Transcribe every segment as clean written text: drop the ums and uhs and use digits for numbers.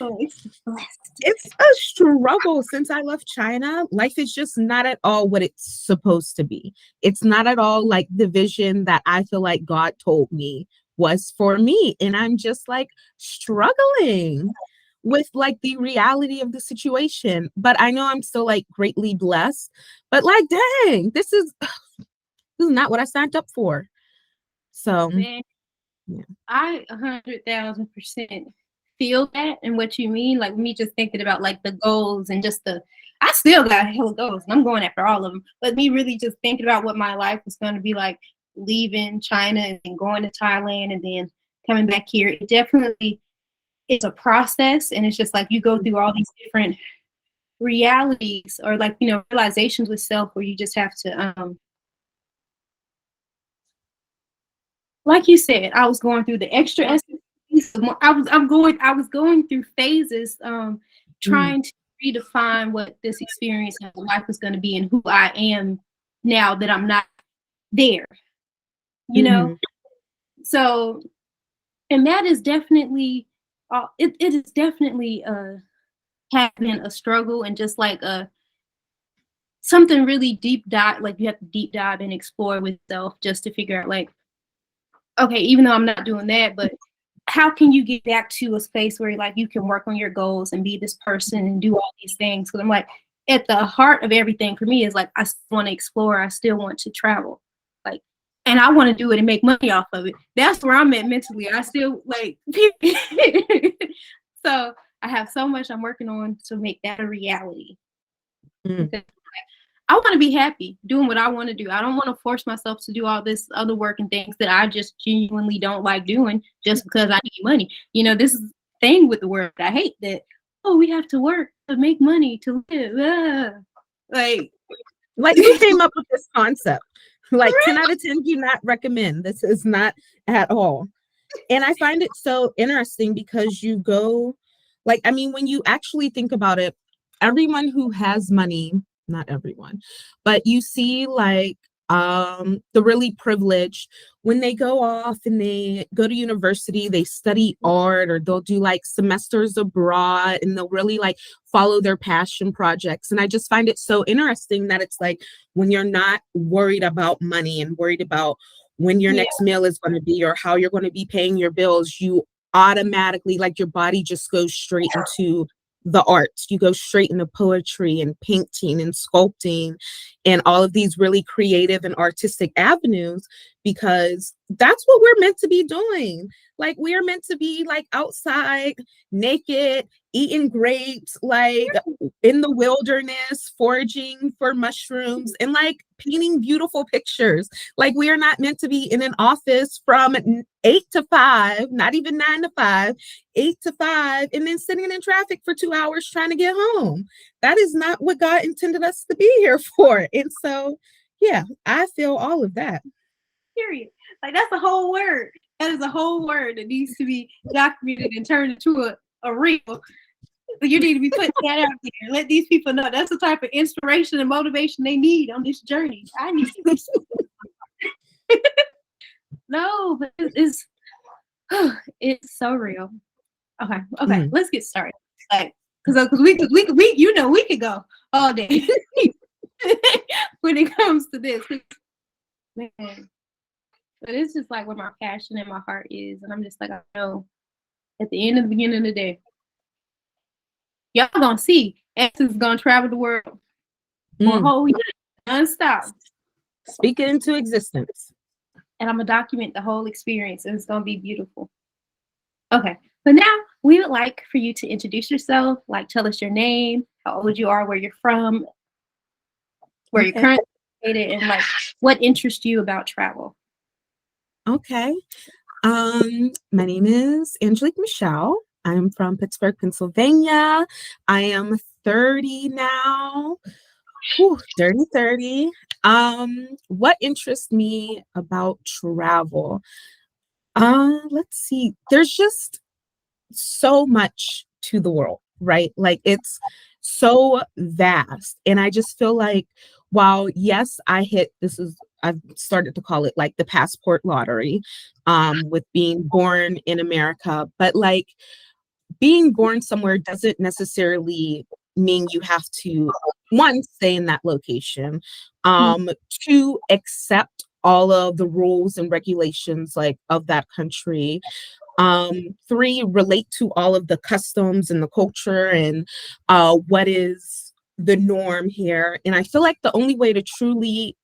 So it's blessed. It's a struggle since I left China. Life is just not at all what it's supposed to be. It's not at all like the vision that I feel like God told me was for me. And I'm just like struggling with like the reality of the situation. But I know I'm still like greatly blessed. But like, dang, this is not what I signed up for. So Man, yeah. I 100,000% feel that and what you mean. Like me just thinking about like the goals and just I still got hella goals and I'm going after all of them. But me really just thinking about what my life was going to be like leaving China and then going to Thailand and then coming back here. It definitely is a process, and it's just like you go through all these different realities or like, realizations with self where you just have to like you said, I was going through the extra I was going through phases, trying to redefine what this experience of life was going to be and who I am now that I'm not there, you know? So, and that is definitely, it is definitely having a struggle and just like something really deep dive, like you have to deep dive and explore with self just to figure out like, okay, even though I'm not doing that, but how can you get back to a space where like you can work on your goals and be this person and do all these things? Because I'm like, at the heart of everything for me is like I still want to explore, I still want to travel, like, and I want to do it and make money off of it. That's where I'm at mentally. I still like so I have so much I'm working on to make that a reality. I want to be happy doing what I want to do. I don't want to force myself to do all this other work and things that I just genuinely don't like doing just because I need money. This is the thing with the world. I hate that. Oh, we have to work to make money to live. Like who came up with this concept? Like 10 out of 10 do not recommend. This is not at all. And I find it so interesting because you go, like, I mean, when you actually think about it, everyone who has money, not everyone, but you see like the really privileged, when they go off and they go to university, they study art or they'll do like semesters abroad and they'll really like follow their passion projects. And I just find it so interesting that it's like when you're not worried about money and worried about when your next meal is going to be or how you're going to be paying your bills, you automatically, like your body just goes straight into the arts. You go straight into poetry and painting and sculpting and all of these really creative and artistic avenues, because that's what we're meant to be doing. Like we're meant to be like outside, naked, eating grapes, like in the wilderness, foraging for mushrooms and like painting beautiful pictures. Like we are not meant to be in an office from 8 to 5, not even 9 to 5, 8 to 5, and then sitting in traffic for 2 hours trying to get home. That is not what God intended us to be here for. And so, yeah, I feel all of that. Period. Like that's a whole word. That is a whole word that needs to be documented and turned into a reel. You need to be putting that out there. Let these people know that's the type of inspiration and motivation they need on this journey. I need to be no, but it's so real. Okay, let's get started. Like, because we could go all day when it comes to this. Man. But it's just like where my passion and my heart is. And I'm just like, I know at the end of the beginning of the day, y'all gonna see Essence is gonna travel the world for a whole year, nonstop. Speak it into existence. And I'm gonna document the whole experience, and it's gonna be beautiful. Okay, but now we would like for you to introduce yourself, like tell us your name, how old you are, where you're from, where you're currently located, and like what interests you about travel. Okay. My name is Angelique Michelle. I'm from Pittsburgh, Pennsylvania. I am 30 now. Whew, 30. What interests me about travel? Let's see. There's just so much to the world, right? Like it's so vast. And I just feel like while yes, I've started to call it like the passport lottery, with being born in America, but like being born somewhere doesn't necessarily mean you have to, one, stay in that location, two, accept all of the rules and regulations like of that country, three, relate to all of the customs and the culture and what is the norm here. And I feel like the only way to truly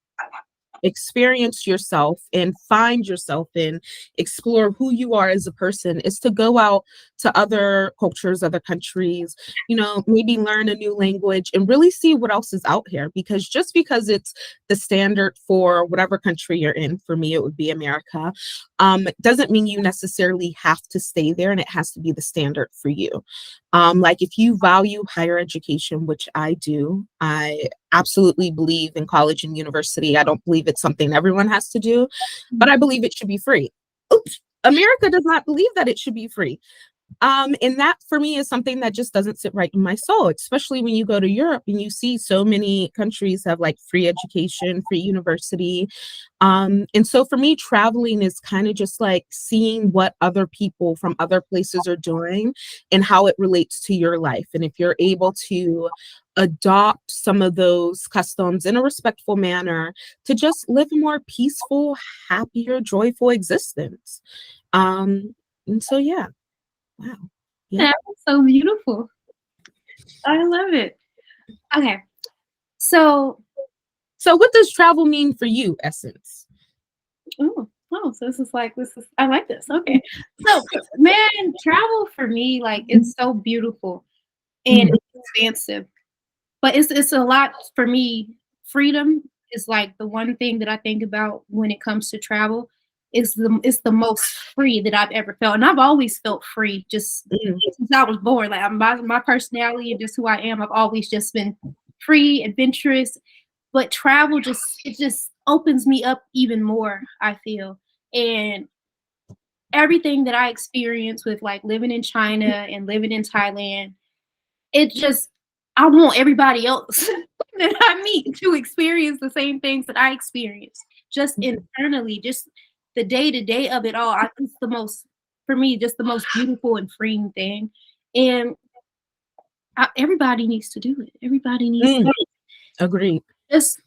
experience yourself and find yourself and explore who you are as a person is to go out to other cultures, other countries, you know, maybe learn a new language and really see what else is out here. Because just because it's the standard for whatever country you're in, for me it would be America, doesn't mean you necessarily have to stay there and it has to be the standard for you. Like if you value higher education, which I do, I absolutely believe in college and university. I don't believe it's something everyone has to do, but I believe it should be free. Oops. America does not believe that it should be free. And that for me is something that just doesn't sit right in my soul, especially when you go to Europe and you see so many countries have like free education, free university. And so for me, traveling is kind of just like seeing what other people from other places are doing and how it relates to your life. And if you're able to adopt some of those customs in a respectful manner to just live a more peaceful, happier, joyful existence. And so, yeah. Wow. Yeah. That was so beautiful. I love it. Okay. So what does travel mean for you, Essence? so I like this. Okay. So man, travel for me, like it's so beautiful and it's expansive. But it's a lot for me. Freedom is like the one thing that I think about when it comes to travel. It's the most free that I've ever felt, and I've always felt free just since I was born. Like my personality and just who I am, I've always just been free, adventurous. But travel just opens me up even more, I feel. And everything that I experienced with like living in China and living in Thailand, it just I want everybody else that I meet to experience the same things that I experienced, just internally, just the day to day of it all. It's the most, for me, just the most beautiful and freeing thing. And everybody needs to do it. Everybody needs to Agree. just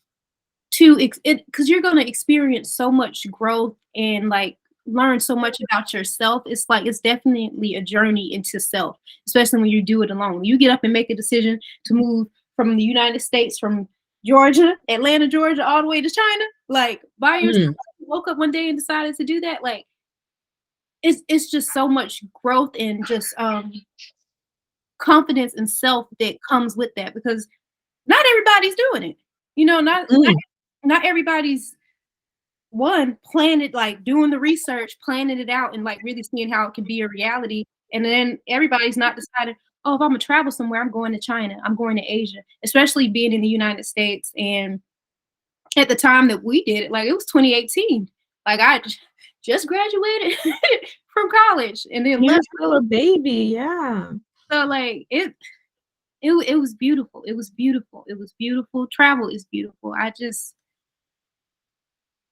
to because you're going to experience so much growth and like learn so much about yourself. It's like it's definitely a journey into self, especially when you do it alone. You get up and make a decision to move from the United States, from Georgia, Atlanta, Georgia, all the way to China, like by yourself. You woke up one day and decided to do that. Like it's just so much growth and just confidence and self that comes with that, because not everybody's doing it. You know, not everybody's planning, like doing the research, planning it out, and like really seeing how it can be a reality. And then everybody's not deciding, oh, if I'm gonna travel somewhere, I'm going to China, I'm going to Asia, especially being in the United States. And at the time that we did it, like it was 2018. Like I just graduated from college and then You're left. still a baby, yeah. So like it was beautiful. It was beautiful. It was beautiful. Travel is beautiful.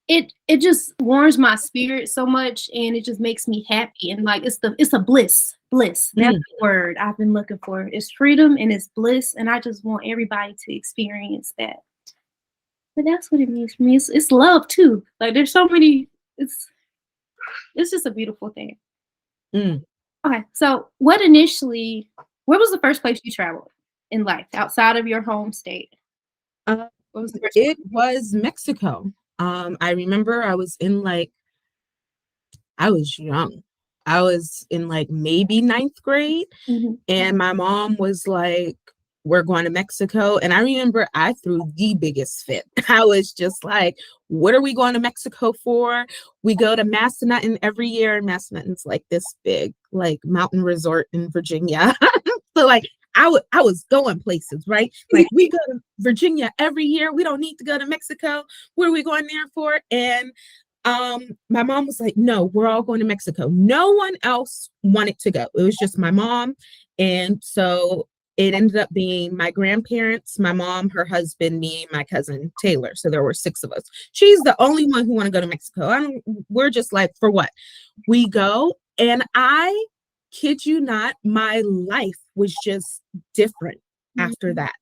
It just warms my spirit so much, and it just makes me happy. And like it's a bliss. That's the word I've been looking for. It's freedom and it's bliss, and I just want everybody to experience that. But that's what it means for me. It's love too. Like there's so many. It's just a beautiful thing. Okay, so where was the first place you traveled in life outside of your home state? What was the first place? It was Mexico. I remember I was young. I was in like maybe 9th grade, and my mom was like, we're going to Mexico. And I remember I threw the biggest fit. I was just like, what are we going to Mexico for? We go to Massanutten every year, and Massanutten's like this big, like mountain resort in Virginia. So like I was going places, right? Like we go to Virginia every year. We don't need to go to Mexico. What are we going there for? And my mom was like, no, we're all going to Mexico. No one else wanted to go. It was just my mom. And so it ended up being my grandparents, my mom, her husband, me, my cousin Taylor. So there were 6 of us. She's the only one who want to go to Mexico. We're just like, for what? We go. And I kid you not, my life was just different after that.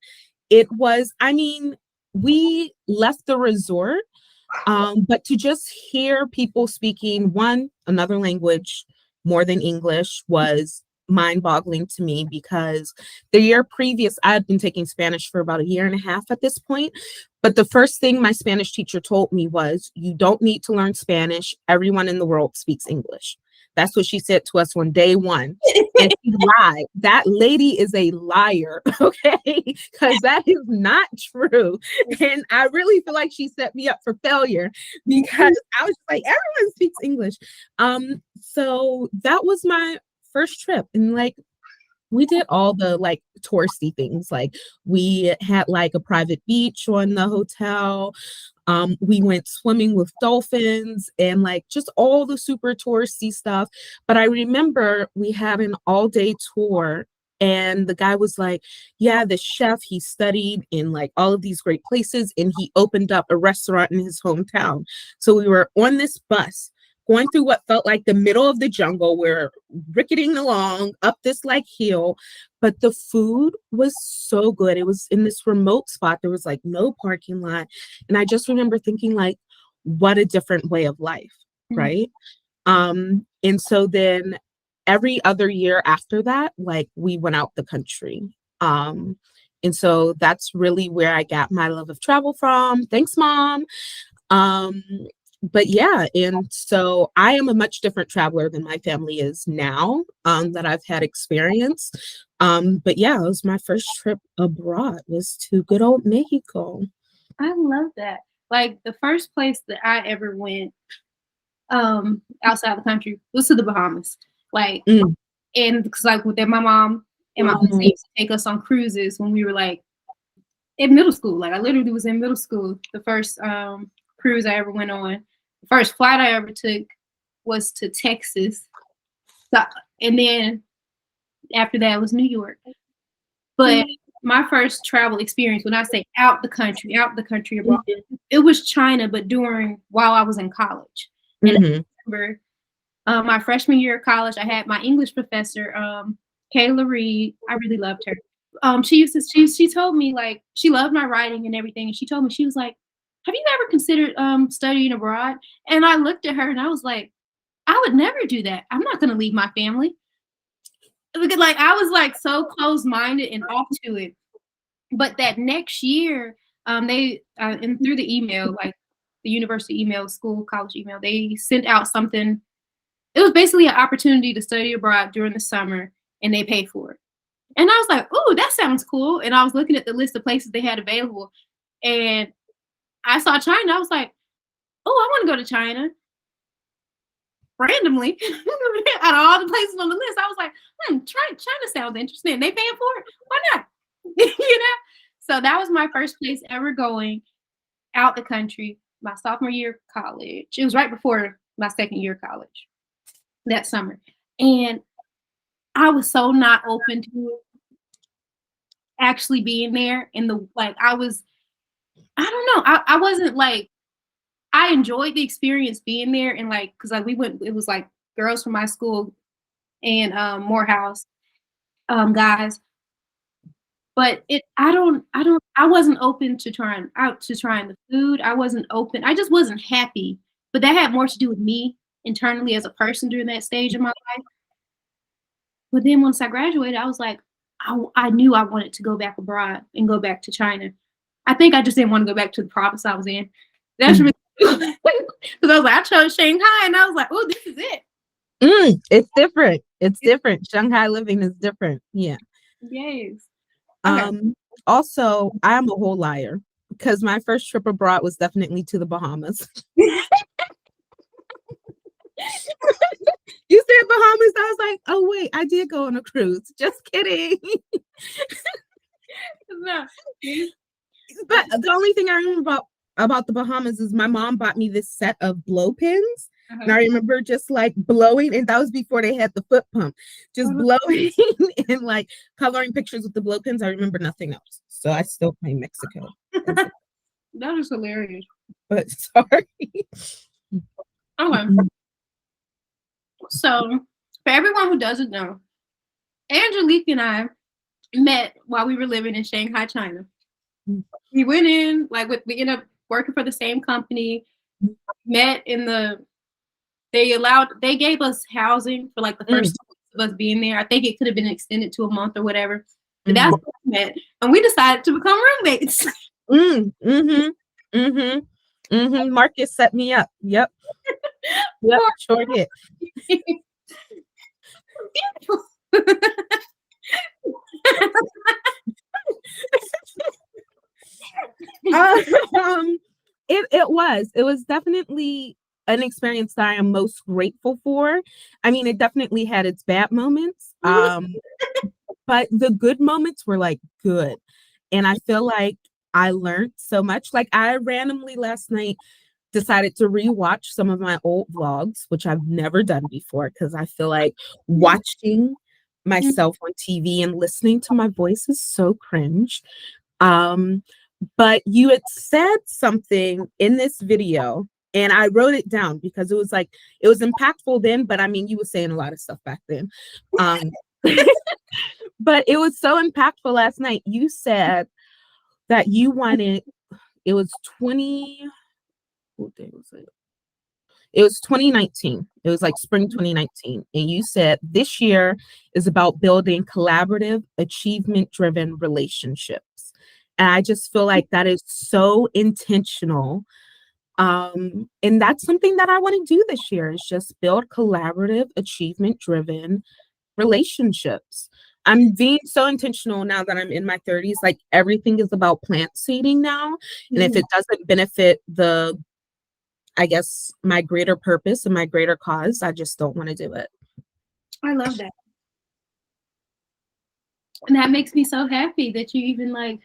It was, I mean, we left the resort, but to just hear people speaking another language more than English was mind-boggling to me, because the year previous, I had been taking Spanish for about a year and a half at this point. But the first thing my Spanish teacher told me was, you don't need to learn Spanish. Everyone in the world speaks English. That's what she said to us on day one. And she lied. That lady is a liar, okay? Because that is not true. And I really feel like she set me up for failure, because I was like, everyone speaks English. So that was my first trip. And like, we did all the like touristy things. Like, we had like a private beach on the hotel. We went swimming with dolphins and like just all the super touristy stuff. But I remember we had an all-day tour, and the guy was like, yeah, the chef, he studied in like all of these great places, and he opened up a restaurant in his hometown. So we were on this bus going through what felt like the middle of the jungle. We're ricketing along up this like hill, but the food was so good. It was in this remote spot. There was like no parking lot. And I just remember thinking like, what a different way of life, right? And so then every other year after that, like, we went out the country. And so that's really where I got my love of travel from. Thanks, Mom. Um, but yeah, and so I am a much different traveler than my family is now, that I've had experience. But yeah, it was my first trip abroad, was to good old Mexico. I love that. Like, the first place that I ever went outside the country was to the Bahamas. Like, and because like with that, my mom and my auntie used to take us on cruises when we were like in middle school. Like, I literally was in middle school. The first cruise I ever went on, the first flight I ever took was to Texas. So, and then after that was New York. But my first travel experience, when I say out the country abroad, it was China, but while I was in college. And I remember my freshman year of college, I had my English professor, Kayla Reed. I really loved her. She told me, like, she loved my writing and everything, and she told me, she was like, have you ever considered studying abroad? And I looked at her and I was like, I would never do that. I'm not going to leave my family. Because, like, I was like so closed-minded and off to it. But that next year, they and through the email, like the university email, school, college email, they sent out something. It was basically an opportunity to study abroad during the summer, and they paid for it. And I was like, "Ooh, that sounds cool." And I was looking at the list of places they had available, and I saw China. I was like, "Oh, I want to go to China." Randomly, out of all the places on the list, I was like, China sounds interesting. They paying for it? Why not? You know? So that was my first place ever going out the country, my sophomore year of college. It was right before my second year of college that summer. And I was so not open to actually being there. And I don't know, I wasn't like, I enjoyed the experience being there, and like, cause like we went, it was like girls from my school and Morehouse guys, but I wasn't open to trying the food. I wasn't open. I just wasn't happy. But that had more to do with me internally as a person during that stage of my life. But then once I graduated, I was like, I knew I wanted to go back abroad and go back to China. I think I just didn't want to go back to the province I was in. That's really because I was like, I chose Shanghai, and I was like, oh, this is it. It's different. It's different. Shanghai living is different. Yeah. Yes. Okay. Also, I'm a whole liar, because my first trip abroad was definitely to the Bahamas. You said Bahamas. I was like, oh wait, I did go on a cruise. Just kidding. No. But the only thing I remember about the Bahamas is my mom bought me this set of blow pins. And I remember just like blowing, and that was before they had the foot pump, just blowing and like coloring pictures with the blow pins. I remember nothing else. So I still claim Mexico. That is hilarious. But sorry. Okay. So For everyone who doesn't know, Angelique and I met while we were living in Shanghai, China. We went in, like, we ended up working for the same company, met in the, they gave us housing for like the first 2 weeks of us being there. I think it could have been extended to a month or whatever. But that's where we met. And we decided to become roommates. Marcus set me up. Yep. Yep, sure did. It was definitely an experience that I am most grateful for. I mean, it definitely had its bad moments, but the good moments were like good, and I feel like I learned so much. Like, I randomly last night decided to rewatch some of my old vlogs, which I've never done before, because I feel like watching myself on TV and listening to my voice is so cringe. But you had said something in this video, and I wrote it down because it was like, it was impactful then, but I mean, you were saying a lot of stuff back then. But it was so impactful last night. You said that you wanted, it was 20, what day was it? It was 2019. It was like spring 2019. And you said this year is about building collaborative, achievement-driven relationships. And I just feel like that is so intentional. And that's something that I want to do this year, is just build collaborative, achievement-driven relationships. I'm being so intentional now that I'm in my 30s. Like, everything is about plant seeding now. And if it doesn't benefit I guess, my greater purpose and my greater cause, I just don't want to do it. I love that. And that makes me so happy that you even, like,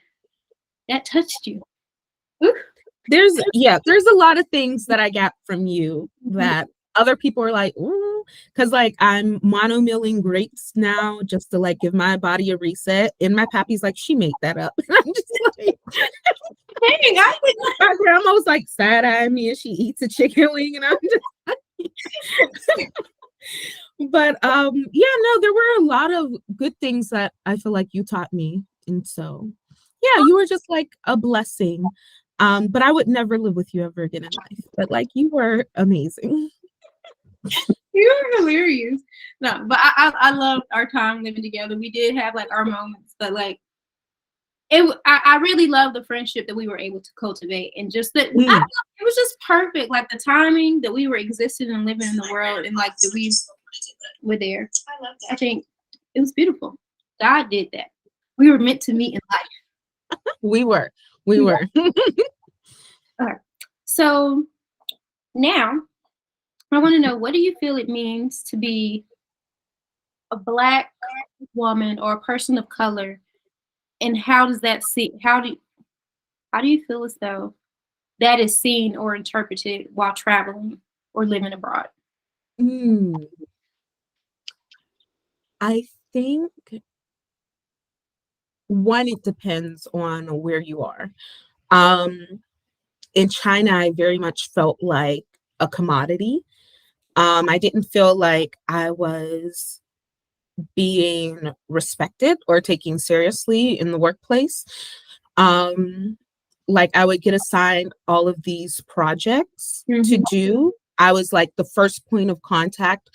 that touched you. Ooh. There's a lot of things that I got from you that other people are like, ooh, because like I'm mono-milling grapes now just to like give my body a reset. And my pappy's like, she made that up. And I'm just like, dang, my grandma was like side-eyeing me and she eats a chicken wing, and I'm just like, but yeah, no, there were a lot of good things that I feel like you taught me. And so yeah, you were just like a blessing. But I would never live with you ever again in life. But like, you were amazing. You were hilarious. No, but I loved our time living together. We did have like our moments, but like I really love the friendship that we were able to cultivate, and just that it was just perfect. Like the timing that we were existing and living in the world, and like that we were there. I love that. I think it was beautiful. God did that. We were meant to meet in life. We were. All right. So now I want to know, what do you feel it means to be a Black woman or a person of color, and how does that how do you feel as though that is seen or interpreted while traveling or living abroad? I think one, it depends on where you are. In China, I very much felt like a commodity. I didn't feel like I was being respected or taken seriously in the workplace. Like, I would get assigned all of these projects to do. I was like the first point of contact.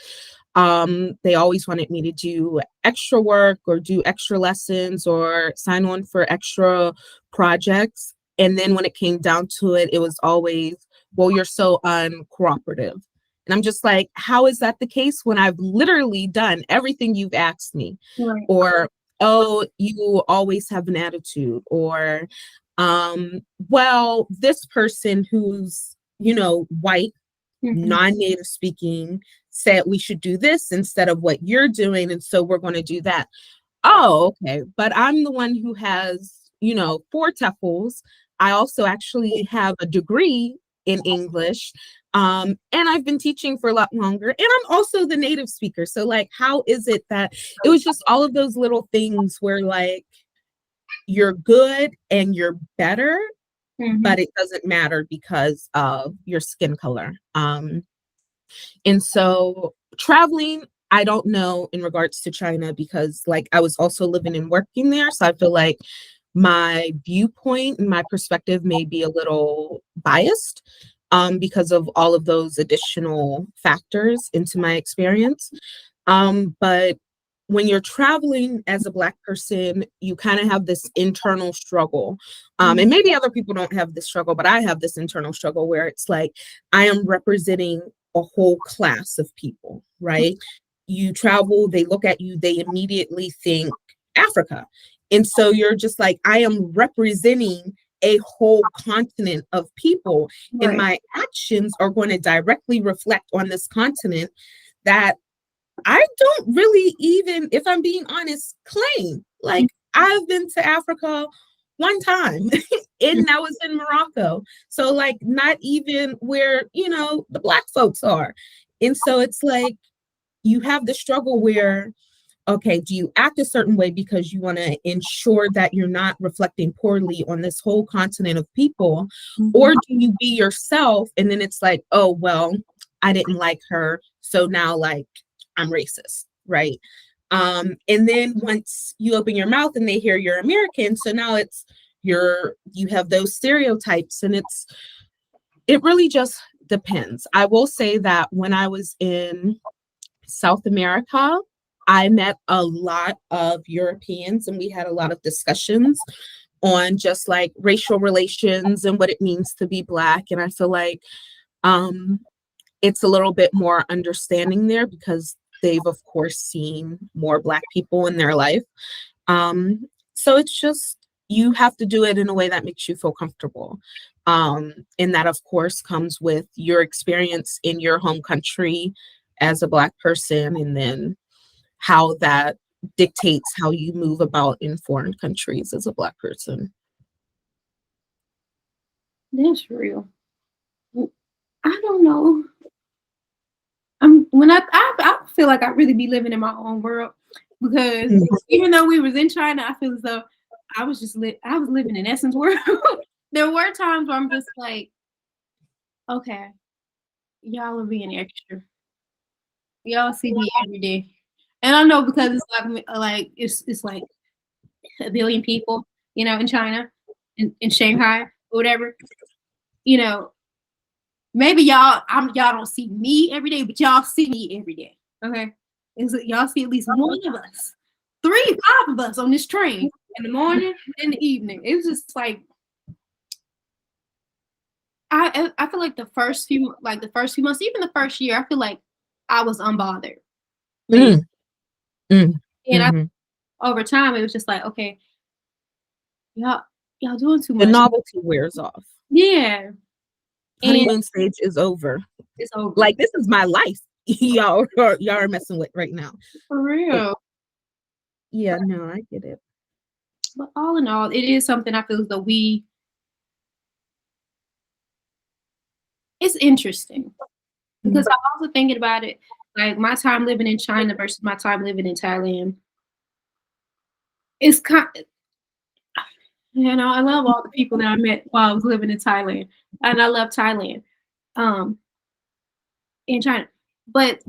They always wanted me to do extra work or do extra lessons or sign on for extra projects. And then when it came down to it, it was always, well, you're so uncooperative. And I'm just like, how is that the case when I've literally done everything you've asked me? Right. Or, oh, you always have an attitude. Or, well, this person who's, white, non-native speaking, said we should do this instead of what you're doing. And so we're going to do that. Oh, okay. But I'm the one who has, 4 TEFLs. I also actually have a degree in English. And I've been teaching for a lot longer. And I'm also the native speaker. So like, how is it that it was just all of those little things where like, you're good and you're better, but it doesn't matter because of your skin color. And so traveling I don't know in regards to China because like I was also living and working there. So I feel like my viewpoint and my perspective may be a little biased because of all of those additional factors into my experience. But when you're traveling as a Black person, you kind of have this internal struggle. And maybe other people don't have this struggle, but I have this internal struggle where it's like I am representing a whole class of people, right? You travel, they look at you, they immediately think Africa. And so you're just like, I am representing a whole continent of people, and Right. my actions are going to directly reflect on this continent that I don't really even, if I'm being honest, claim. Like, I've been to Africa one time, and that was in Morocco. So, like, not even where, you know, the Black folks are. And so it's like, you have the struggle where, okay, do you act a certain way because you want to ensure that you're not reflecting poorly on this whole continent of people? Or do you be yourself? And then it's like, oh, well, I didn't like her. So now, like, I'm racist, right? And then once you open your mouth and they hear you're American, so now it's you have those stereotypes, and it really just depends. I will say that when I was in South America, I met a lot of Europeans and we had a lot of discussions on just like racial relations and what it means to be Black. And I feel like um, it's a little bit more understanding there because they've, of course, seen more Black people in their life. So it's just, you have to do it in a way that makes you feel comfortable. And that, of course, comes with your experience in your home country as a Black person, and then how that dictates how you move about in foreign countries as a Black person. That's real. I don't know. I feel like I really be living in my own world because even though we was in China, I feel as though I was living in Essence world. There were times where I'm just like, okay, y'all are being extra. Y'all see me every day, and I know because it's like it's like a billion people, you know, in China, in Shanghai or whatever, you know. Maybe y'all don't see me every day, but y'all see me every day. Okay, y'all see at least one of us, three, five of us on this train in the morning, in the evening. It was just like I feel like the first few months, even the first year, I feel like I was unbothered. Mm, mm, And mm-hmm. over time, it was just like, okay, y'all y'all doing too The much. novelty wears off. Yeah, and Honeymoon stage is over. it's over Like, this is my life. Y'all are messing with right now. for But real. yeah, no, I get it. But all in all, it is something I feel as though it's interesting because I'm also thinking about it, like my time living in China versus my time living in Thailand. It's kind, you know, I love all the people that I met while I was living in Thailand, and I love Thailand, um, in China. But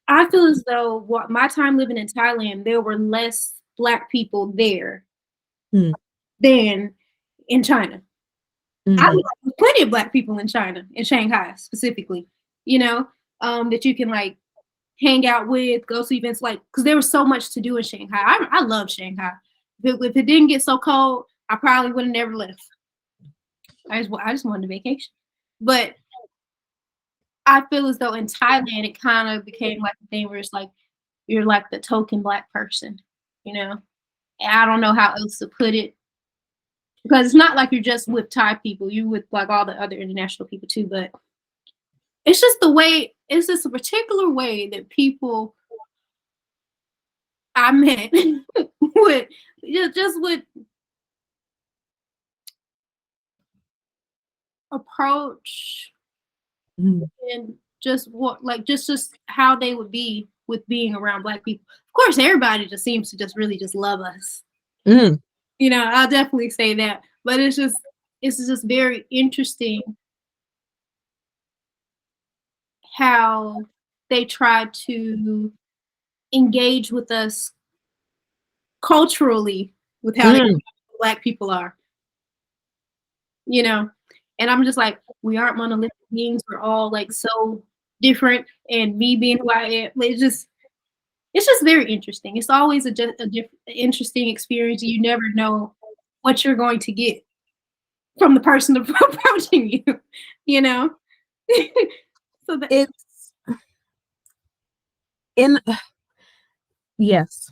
I feel as though what my time living in Thailand, there were less Black people there Mm, than in China. I mhm, know plenty of Black people in China, in Shanghai specifically, you know, that you can like hang out with, go to events, like because there was so much to do in Shanghai. I love Shanghai. If it didn't get so cold, I probably would have never left. I just wanted a vacation, but I feel as though in Thailand it kind of became like a thing where it's like you're like the token Black person, you know. And I don't know how else to put it because it's not like you're just with Thai people, you with like all the other international people too, but it's just the way, it's just a particular way that people I met would just would approach mm, and just what like just how they would be with being around Black people. Of course, everybody just seems to just really just love us. mm, You know, I'll definitely say that. But it's just very interesting how they try to engage with us culturally with how Black people are, you know. And I'm just like, we aren't monolithic beings. We're all like so different. And me being who I am, it's just very interesting. It's always a different, interesting experience. You never know what you're going to get from the person approaching you, you know. So that It's in yes.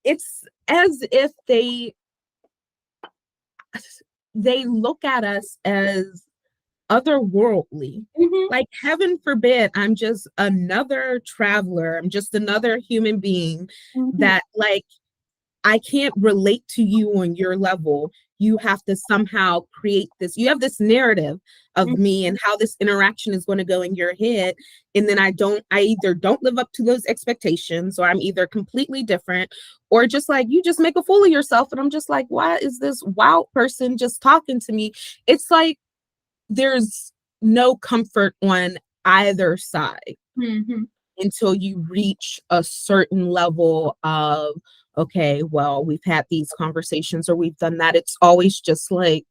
It's as if they look at us as otherworldly. Like, heaven forbid I'm just another traveler, I'm just another human being that, like, I can't relate to you on your level. You have to somehow create this. You have this narrative of me and how this interaction is going to go in your head. And then I either don't live up to those expectations, or I'm either completely different, or just like, you just make a fool of yourself. And I'm just like, why is this wild person just talking to me? It's like, there's no comfort on either side until you reach a certain level of, okay, well, we've had these conversations or we've done that. It's always just like,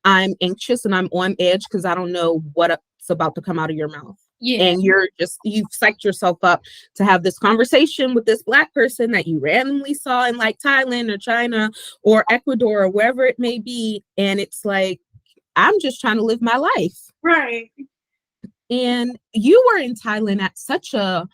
I'm anxious and I'm on edge because I don't know what's about to come out of your mouth. Yeah. And you've psyched yourself up to have this conversation with this Black person that you randomly saw in like Thailand or China or Ecuador or wherever it may be. And it's like, I'm just trying to live my life. Right. And you were in Thailand at such a,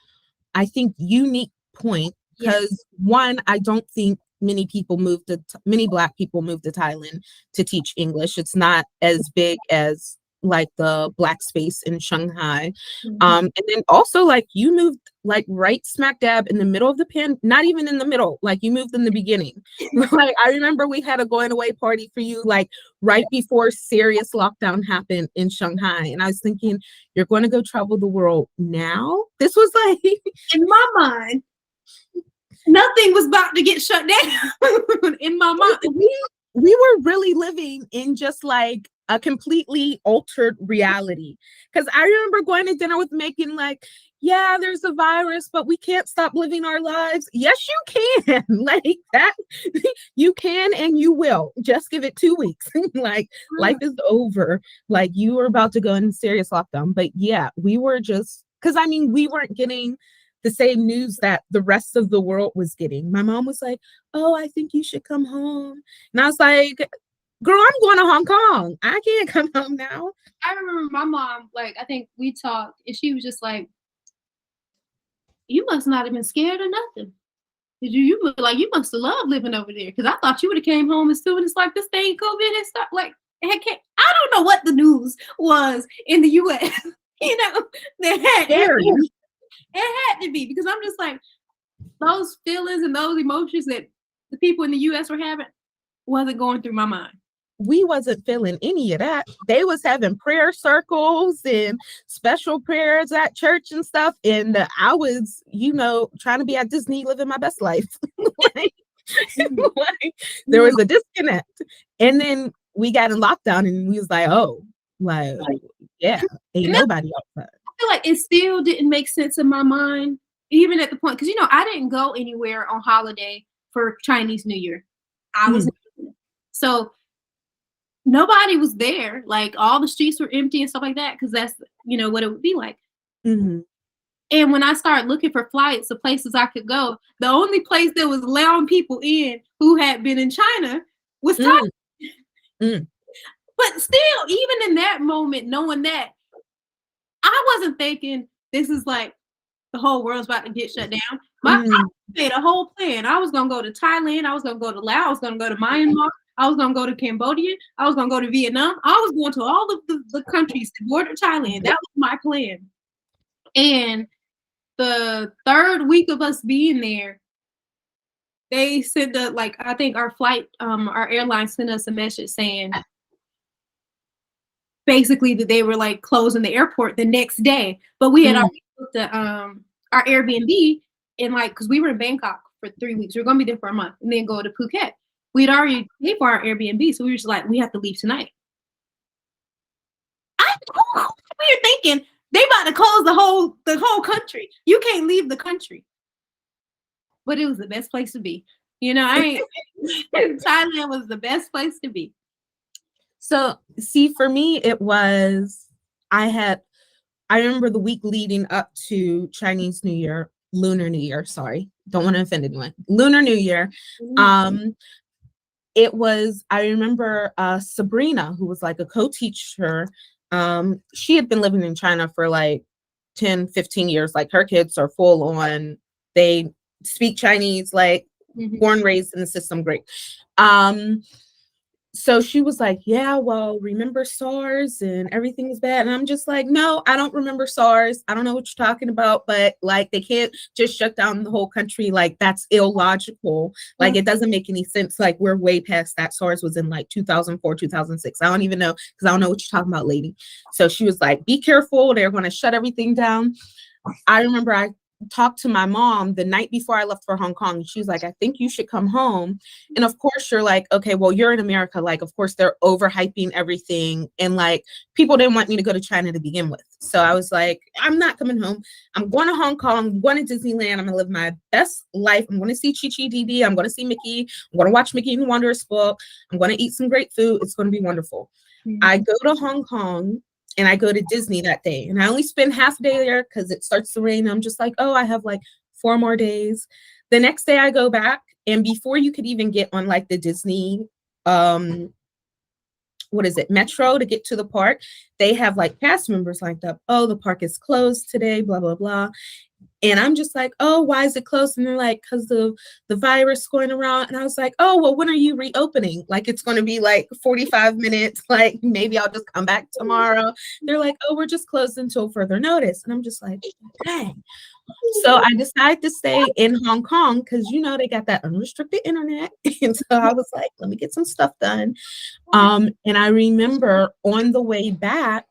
I think, unique point, because one, I don't think many Black people move to Thailand to teach English. It's not as big as like the Black space in Shanghai. And then also, like, you moved like right smack dab in the middle of the not even in the middle, like you moved in the beginning. Like, I remember we had a going away party for you like right before serious lockdown happened in Shanghai. And I was thinking, you're going to go travel the world now? This was like, in my mind, nothing was about to get shut down. In my mind, we were really living in just like a completely altered reality. Because I remember going to dinner with Megan, like, yeah, there's a virus, but we can't stop living our lives. Yes, you can. Like that, you can and you will. Just give it 2 weeks. Like, life is over. Like, you were about to go in serious lockdown. But yeah, we were just, because I mean, we weren't getting the same news that the rest of the world was getting. My mom was like, oh, I think you should come home. And I was like, girl, I'm going to Hong Kong. I can't come home now. I remember my mom, like, I think we talked, and she was just like, you must not have been scared or nothing. You must have loved living over there. Because I thought you would have came home as soon as like this thing COVID and stuff. Like, I don't know what the news was in the US. You know, it had to be, because I'm just like, those feelings and those emotions that the people in the US were having wasn't going through my mind. We wasn't feeling any of that. They was having prayer circles and special prayers at church and stuff. And I was, trying to be at Disney, living my best life. like, there was a disconnect. And then we got in lockdown and we was like, oh, like, yeah, ain't nobody outside. I feel like it still didn't make sense in my mind, even at the point, because, I didn't go anywhere on holiday for Chinese New Year. I was so nobody was there. Like, all the streets were empty and stuff like that, because that's what it would be like. And when I started looking for flights of places I could go, the only place that was allowing people in who had been in China was Thailand. But still, even in that moment, knowing that, I wasn't thinking this is like the whole world's about to get shut down. I made a whole plan. I was gonna go to Thailand. I was gonna go to Laos. I was gonna go to Myanmar. I was gonna go to Cambodia. I was gonna go to Vietnam. I was going to all of the countries that border Thailand. That was my plan. And the third week of us being there, they sent I think our flight, our airline sent us a message saying basically that they were like closing the airport the next day. But we had already booked our Airbnb, and because we were in Bangkok for 3 weeks, we were gonna be there for a month and then go to Phuket. We'd already paid for our Airbnb, so we were just like, we have to leave tonight. We were thinking They about to close the whole country. You can't leave the country. But it was the best place to be. You know, Thailand was the best place to be. So see, for me, it was, I remember the week leading up to Chinese New Year, Lunar New Year, sorry, don't want to offend anyone. Lunar New Year. It was, I remember Sabrina, who was like a co-teacher. She had been living in China for like 10, 15 years. Like her kids are full on, they speak Chinese, like born, raised in the system, great. So she was like, yeah, well, remember SARS and everything was bad. And I'm just like, no, I don't remember SARS. I don't know what you're talking about, but like, they can't just shut down the whole country. Like, that's illogical. Like, it doesn't make any sense. Like, we're way past that. SARS was in like 2004, 2006. I don't even know, because I don't know what you're talking about, lady. So she was like, be careful. They're going to shut everything down. I remember I talked to my mom the night before I left for Hong Kong. She was like, I think you should come home. And of course you're like, okay, well, you're in America. Like, of course they're overhyping everything. And like, people didn't want me to go to China to begin with. So I was like, I'm not coming home. I'm going to Hong Kong. I'm going to Disneyland. I'm going to live my best life. I'm going to see Chi Chi Dee. I'm going to see Mickey. I'm going to watch Mickey and the Wondrous Book. I'm going to eat some great food. It's going to be wonderful. I go to Hong Kong and I go to Disney that day. And I only spend half a day there because it starts to rain. I'm just like, oh, I have like 4 more days. The next day I go back. And before you could even get on like the Disney, metro to get to the park, they have like cast members lined up. Oh, the park is closed today, blah, blah, blah. And I'm just like, oh, why is it closed? And they're like, because of the virus going around. And I was like, oh, well, when are you reopening? Like, it's going to be like 45 minutes. Like, maybe I'll just come back tomorrow. They're like, oh, we're just closed until further notice. And I'm just like, okay. So I decided to stay in Hong Kong because, you know, they got that unrestricted internet. And so I was like, let me get some stuff done. And I remember on the way back,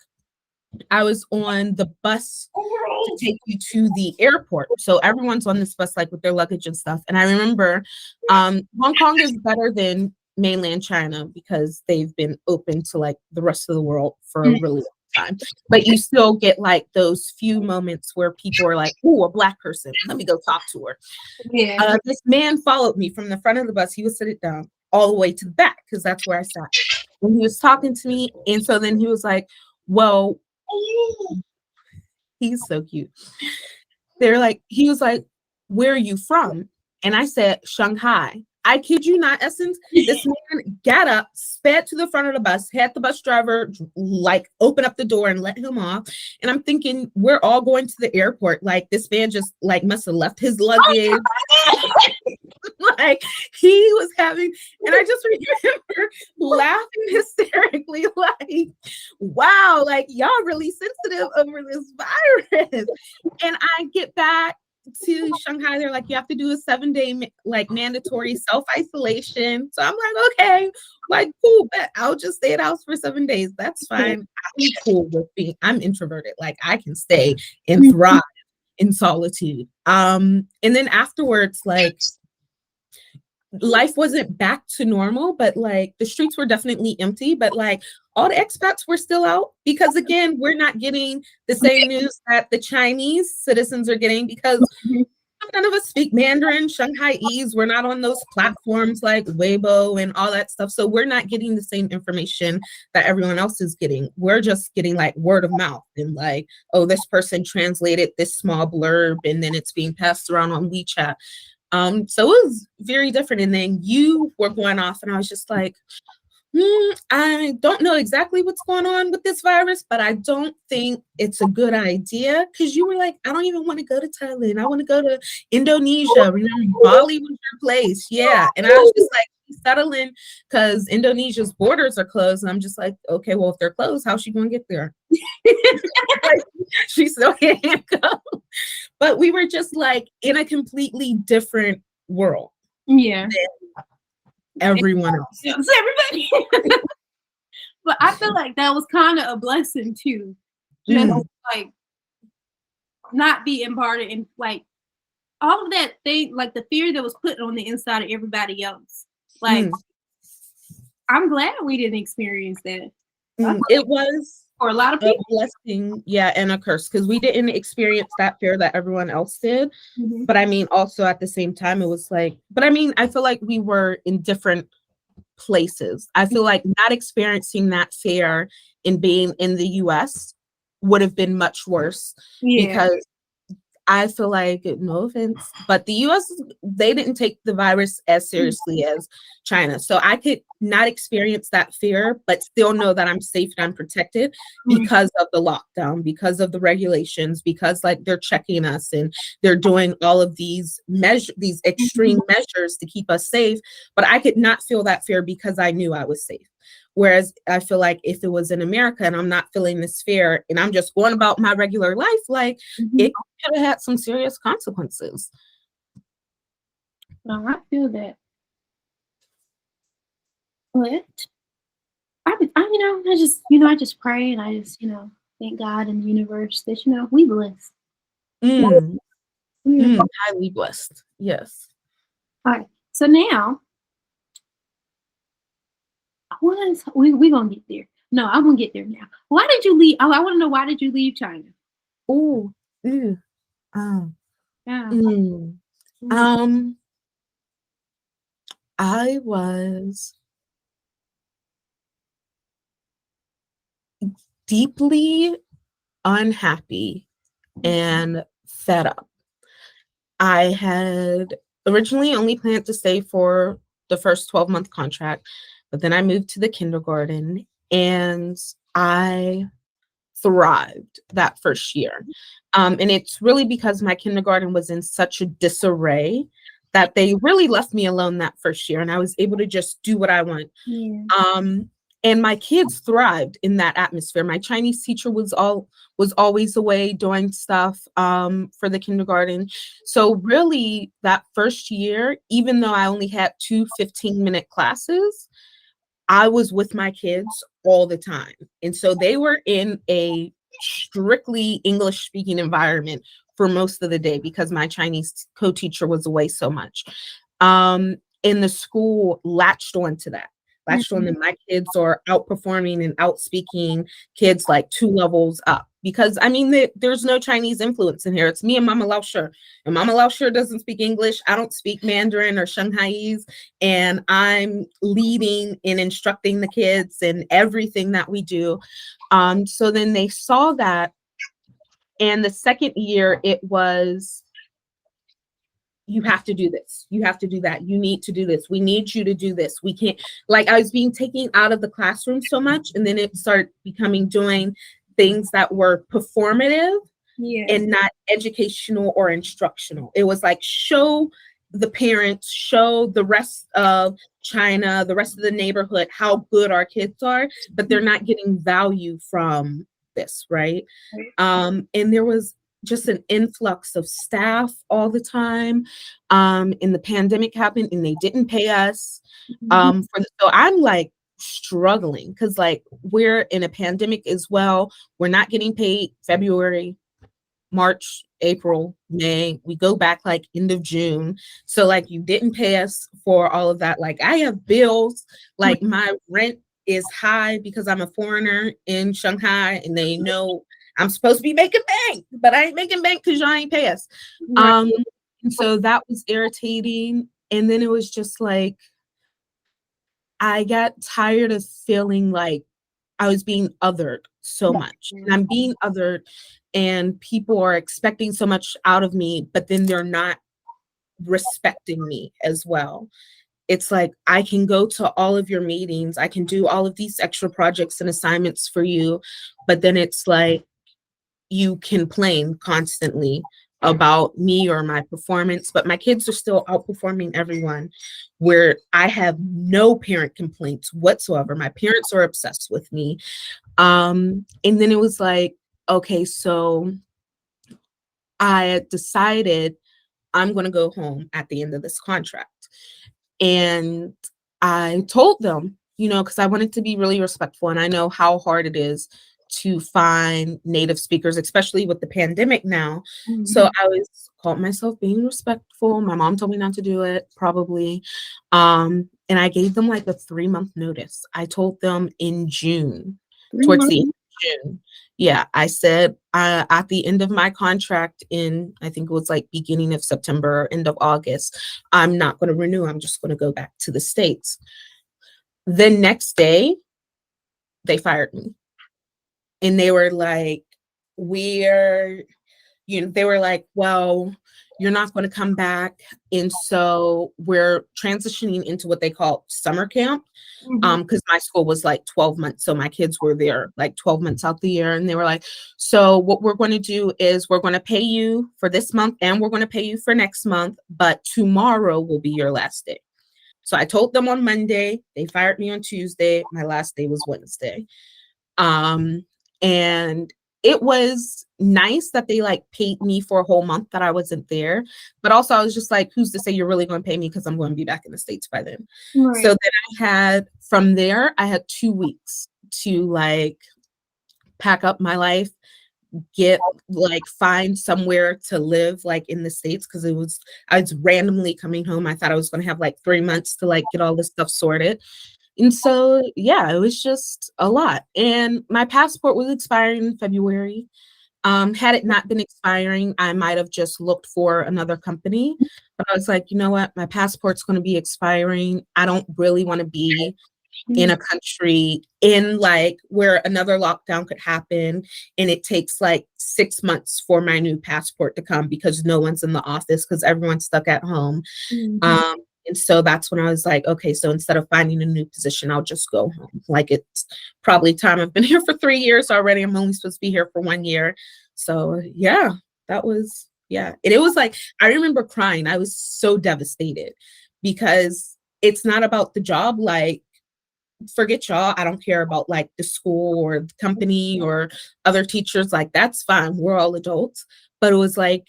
I was on the bus to take you to the airport. So everyone's on this bus, like with their luggage and stuff. And I remember Hong Kong is better than mainland China because they've been open to like the rest of the world for a really long time. But you still get like those few moments where people are like, oh, a Black person. Let me go talk to her. Yeah. This man followed me from the front of the bus. He would sit it down all the way to the back because that's where I sat. And he was talking to me. And so then he was like, well, he's so cute. He was like, where are you from? And I said, Shanghai. I kid you not, Essence. This man got up, sped to the front of the bus, had the bus driver like open up the door and let him off. And I'm thinking, we're all going to the airport. Like, this man just like must have left his luggage. Like, he was having, and I just remember laughing hysterically, like, wow, like, y'all really sensitive over this virus. And I get back to Shanghai, they're like, you have to do a 7-day like mandatory self-isolation. So I'm like, okay, like, cool, but I'll just stay at the house for 7 days. That's fine. I'm cool with being, I'm introverted. Like, I can stay and thrive in solitude. And then afterwards, like, life wasn't back to normal, but like the streets were definitely empty, but like all the expats were still out because, again, we're not getting the same news that the Chinese citizens are getting because none of us speak Mandarin, Shanghaiese. We're not on those platforms like Weibo and all that stuff. So we're not getting the same information that everyone else is getting. We're just getting like word of mouth and like, oh, this person translated this small blurb and then it's being passed around on WeChat. So it was very different. And then you were going off and I was just like, I don't know exactly what's going on with this virus, but I don't think it's a good idea. Because you were like, I don't even want to go to Thailand. I want to go to Indonesia. Remember, Bali was your place. Yeah. And I was just like, settling because Indonesia's borders are closed. And I'm just like, okay, well, if they're closed, how's she going to get there? Like, she still can't go. But we were just like in a completely different world. Yeah. Everyone else. It's everybody. But I feel like that was kind of a blessing too. Just like not be imparted in like all of that thing, like the fear that was put on the inside of everybody else. Like I'm glad we didn't experience that. It was for a lot of a people. blessing, yeah, and a curse, because we didn't experience that fear that everyone else did. Mhm. But I mean, also at the same time, it was like, but I mean, I feel like we were in different places. I feel like not experiencing that fear in being in the US would have been much worse Yeah. because I feel like, no offense, but the US, they didn't take the virus as seriously as China. So I could not experience that fear, but still know that I'm safe and I'm protected Mhm. because of the lockdown, because of the regulations, because like they're checking us and they're doing all of these these extreme measures to keep us safe. But I could not feel that fear because I knew I was safe. Whereas I feel like if it was in America and I'm not feeling this fear and I'm just going about my regular life, like Mhm. it could have had some serious consequences. No, I feel that. But I just pray and I just, thank God and the universe that, we blessed. Mm, We are blessed. highly blessed. Yes. All right. So now we gonna get there. No, I'm gonna get there now. Why did you leave? Oh, I want to know, why did you leave China? Ooh, ooh, um, Yeah. mm. Mm. Um, I was deeply unhappy and fed up. I had originally only planned to stay for the first 12-month contract, but then I moved to the kindergarten and I thrived that first year. And it's really because my kindergarten was in such a disarray that they really left me alone that first year and I was able to just do what I want. Yeah. Um, and my kids thrived in that atmosphere. My Chinese teacher was always away doing stuff for the kindergarten. So really that first year, even though I only had two 15-minute classes, I was with my kids all the time. And so they were in a strictly English speaking environment for most of the day because my Chinese co-teacher was away so much. And the school latched onto that. Latched on Mhm. that my kids are outperforming and outspeaking kids like 2 levels up. Because I mean, there's no Chinese influence in here. It's me and Mama Lao Shi. And Mama Lao Shi doesn't speak English. I don't speak Mandarin or Shanghaiese, and I'm leading and instructing the kids and everything that we do. So then they saw that, and the second year it was, you have to do this, you have to do that, you need to do this, we need you to do this, we can't, like I was being taken out of the classroom so much, and then it started becoming doing things that were performative Yeah. and not educational or instructional. It was like, show the parents, show the rest of China, the rest of the neighborhood, how good our kids are, but they're not getting value from this, right? And there was just an influx of staff all the time. And the pandemic happened and they didn't pay us. Mhm. So I'm like struggling because like we're in a pandemic as well. We're not getting paid February, March, April, May. We go back like end of June. So like you didn't pay us for all of that. Like I have bills, like my rent is high because I'm a foreigner in Shanghai and they know I'm supposed to be making bank, but I ain't making bank because y'all ain't pay us. Right. Um, and so that was irritating. And then it was just like I got tired of feeling like I was being othered so much. And I'm being othered and people are expecting so much out of me, but then they're not respecting me as well. It's like I can go to all of your meetings, I can do all of these extra projects and assignments for you, but then it's like you complain constantly about me or my performance, but my kids are still outperforming everyone, where I have no parent complaints whatsoever. My parents are obsessed with me. And then it was like, okay, so I decided I'm going to go home at the end of this contract. And I told them, because I wanted to be really respectful. And I know how hard it is to find native speakers, especially with the pandemic now. So Mhm. I was called myself being respectful. My mom told me not to do it, probably. And I gave them like a 3-month notice. I told them in June, Three towards the end months. of June. Yeah, I said at the end of my contract in, I think it was like beginning of September, end of August, I'm not going to renew. I'm just going to go back to the States. The next day, they fired me. And they were like, we're, they were like, well, you're not going to come back. And so we're transitioning into what they call summer camp. Because my school was like 12 months. So my kids were there like 12 months out the year. And they were like, so what we're going to do is we're going to pay you for this month and we're going to pay you for next month. But tomorrow will be your last day. So I told them on Monday, they fired me on Tuesday. My last day was Wednesday. And it was nice that they like paid me for a whole month that I wasn't there. But also I was just like, who's to say you're really going to pay me? Because I'm going to be back in the States by then. Right. So then from there, I had 2 weeks to like pack up my life, find somewhere to live like in the States. Cause I was randomly coming home. I thought I was going to have like 3 months to like get all this stuff sorted. And so, yeah, it was just a lot. And my passport was expiring in February. Had it not been expiring, I might have just looked for another company. But I was like, you know what? My passport's going to be expiring. I don't really want to be in a country in like where another lockdown could happen. And it takes like 6 months for my new passport to come because no one's in the office because everyone's stuck at home. And so that's when I was like, okay, so instead of finding a new position, I'll just go home. Like it's probably time. I've been here for 3 years already. I'm only supposed to be here for 1 year. So yeah, that was, yeah. And it was like, I remember crying. I was so devastated because it's not about the job. Like, forget y'all. I don't care about like the school or the company or other teachers. Like, that's fine. We're all adults. But it was like,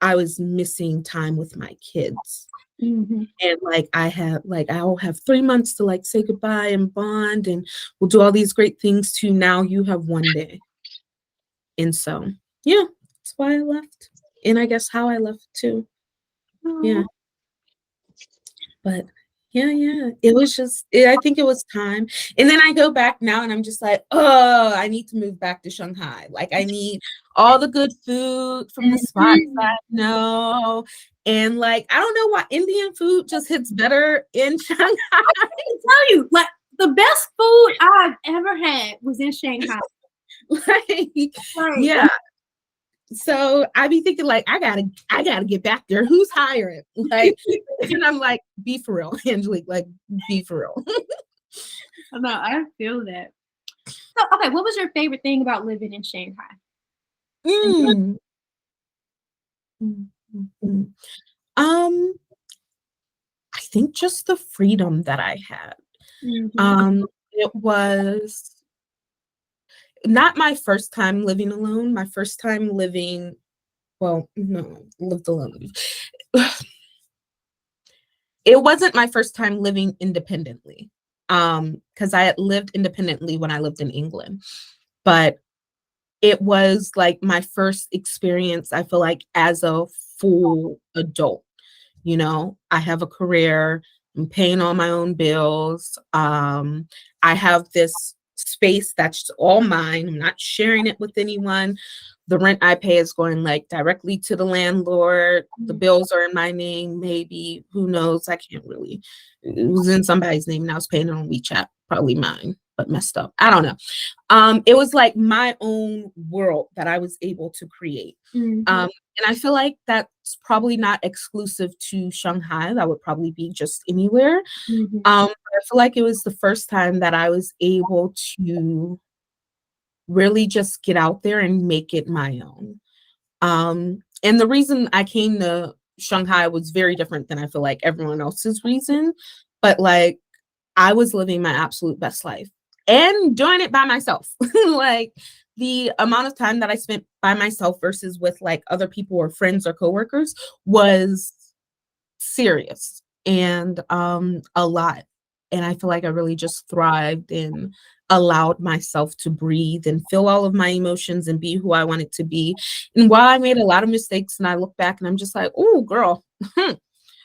I was missing time with my kids. And like I'll have 3 months to like say goodbye and bond and we'll do all these great things to now you have 1 day. And so yeah, that's why I left. And I guess how I left too. Yeah. But yeah. It was just I think it was time. And then I go back now and I'm just like, oh, I need to move back to Shanghai. Like I need all the good food from the spots I know. And like, I don't know why Indian food just hits better in Shanghai. I can tell you, like the best food I've ever had was in Shanghai. Yeah. So I be thinking like, I gotta get back there. Who's hiring? Like, and I'm like, be for real, Angelique. Like, be for real. No, I feel that. So, okay, what was your favorite thing about living in Shanghai? I think just the freedom that I had. It was not my first time living alone. My first time living, lived alone. It wasn't my first time living independently. Because I had lived independently when I lived in England. But it was like my first experience, I feel like, as a full adult. You know, I have a career, I'm paying all my own bills. I have this space that's all mine. I'm not sharing it with anyone. The rent I pay is going like directly to the landlord. The bills are in my name, maybe. Who knows? I can't really. It was in somebody's name and I was paying it on WeChat, probably mine, but messed up. I don't know. It was like my own world that I was able to create. And I feel like that's probably not exclusive to Shanghai. That would probably be just anywhere. I feel like it was the first time that I was able to really just get out there and make it my own. And the reason I came to Shanghai was very different than I feel like everyone else's reason. But like, I was living my absolute best life and doing it by myself. Like the amount of time that I spent by myself versus with like other people or friends or coworkers was serious and a lot. And I feel like I really just thrived and allowed myself to breathe and feel all of my emotions and be who I wanted to be. And while I made a lot of mistakes and I look back and I'm just like, oh girl,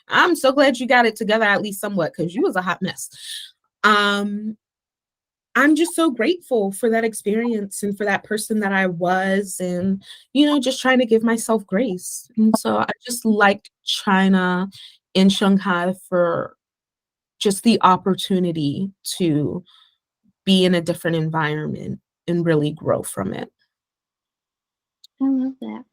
I'm so glad you got it together at least somewhat because you was a hot mess. I'm just so grateful for that experience and for that person that I was, and, just trying to give myself grace. And so I just liked China and Shanghai for just the opportunity to be in a different environment and really grow from it. I love that.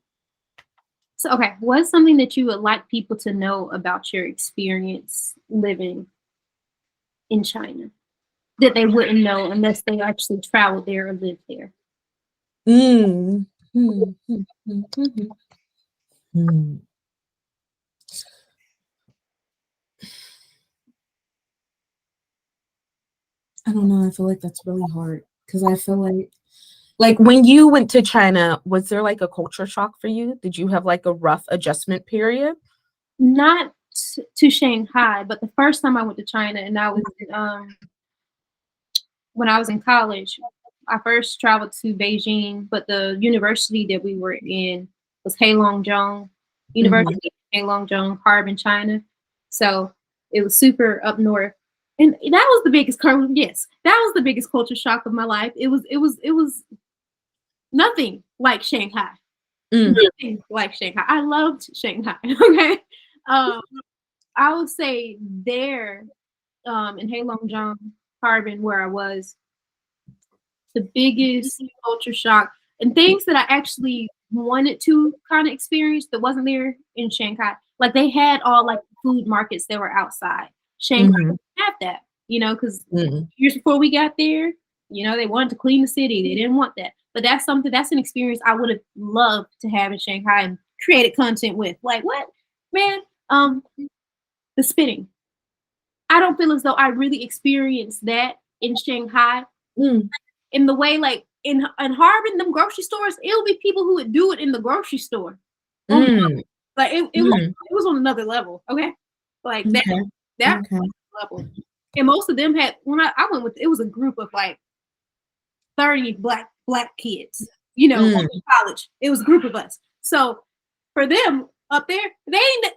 So, okay, what's something that you would like people to know about your experience living in China that they wouldn't know unless they actually traveled there or lived there? Mm. Hmm, hmm, hmm, hmm, hmm. Hmm. I don't know. I feel like that's really hard because I feel like when you went to China, was there like a culture shock for you? Did you have like a rough adjustment period? Not to Shanghai, but the first time I went to China, and I was when I was in college. I first traveled to Beijing, but the university that we were in was Heilongjiang Mhm. University, Heilongjiang, Harbin, China. So it was super up north, and that was the biggest. Yes, that was the biggest culture shock of my life. It was nothing like Shanghai. Mm. Nothing like Shanghai. I loved Shanghai. Okay, um, I would say there in Heilongjiang, Harbin, where I was, the biggest culture shock and things that I actually wanted to kind of experience that wasn't there in Shanghai. Like they had all like food markets that were outside. Shanghai Mhm. didn't have that, because Mm. years before we got there, they wanted to clean the city. They didn't want that. But that's an experience I would have loved to have in Shanghai and created content with. Like what? Man, um, the spitting. I don't feel as though I really experienced that in Shanghai Mm. in the way like in Harbin, them grocery stores, it'll be people who would do it in the grocery store. On Mm. like Mm. it was on another level. Okay. Like Okay. that Okay. level. And most of them had when I went with it was a group of like 30 black kids, Mm. college. It was a group of us. So for them up there, they ain't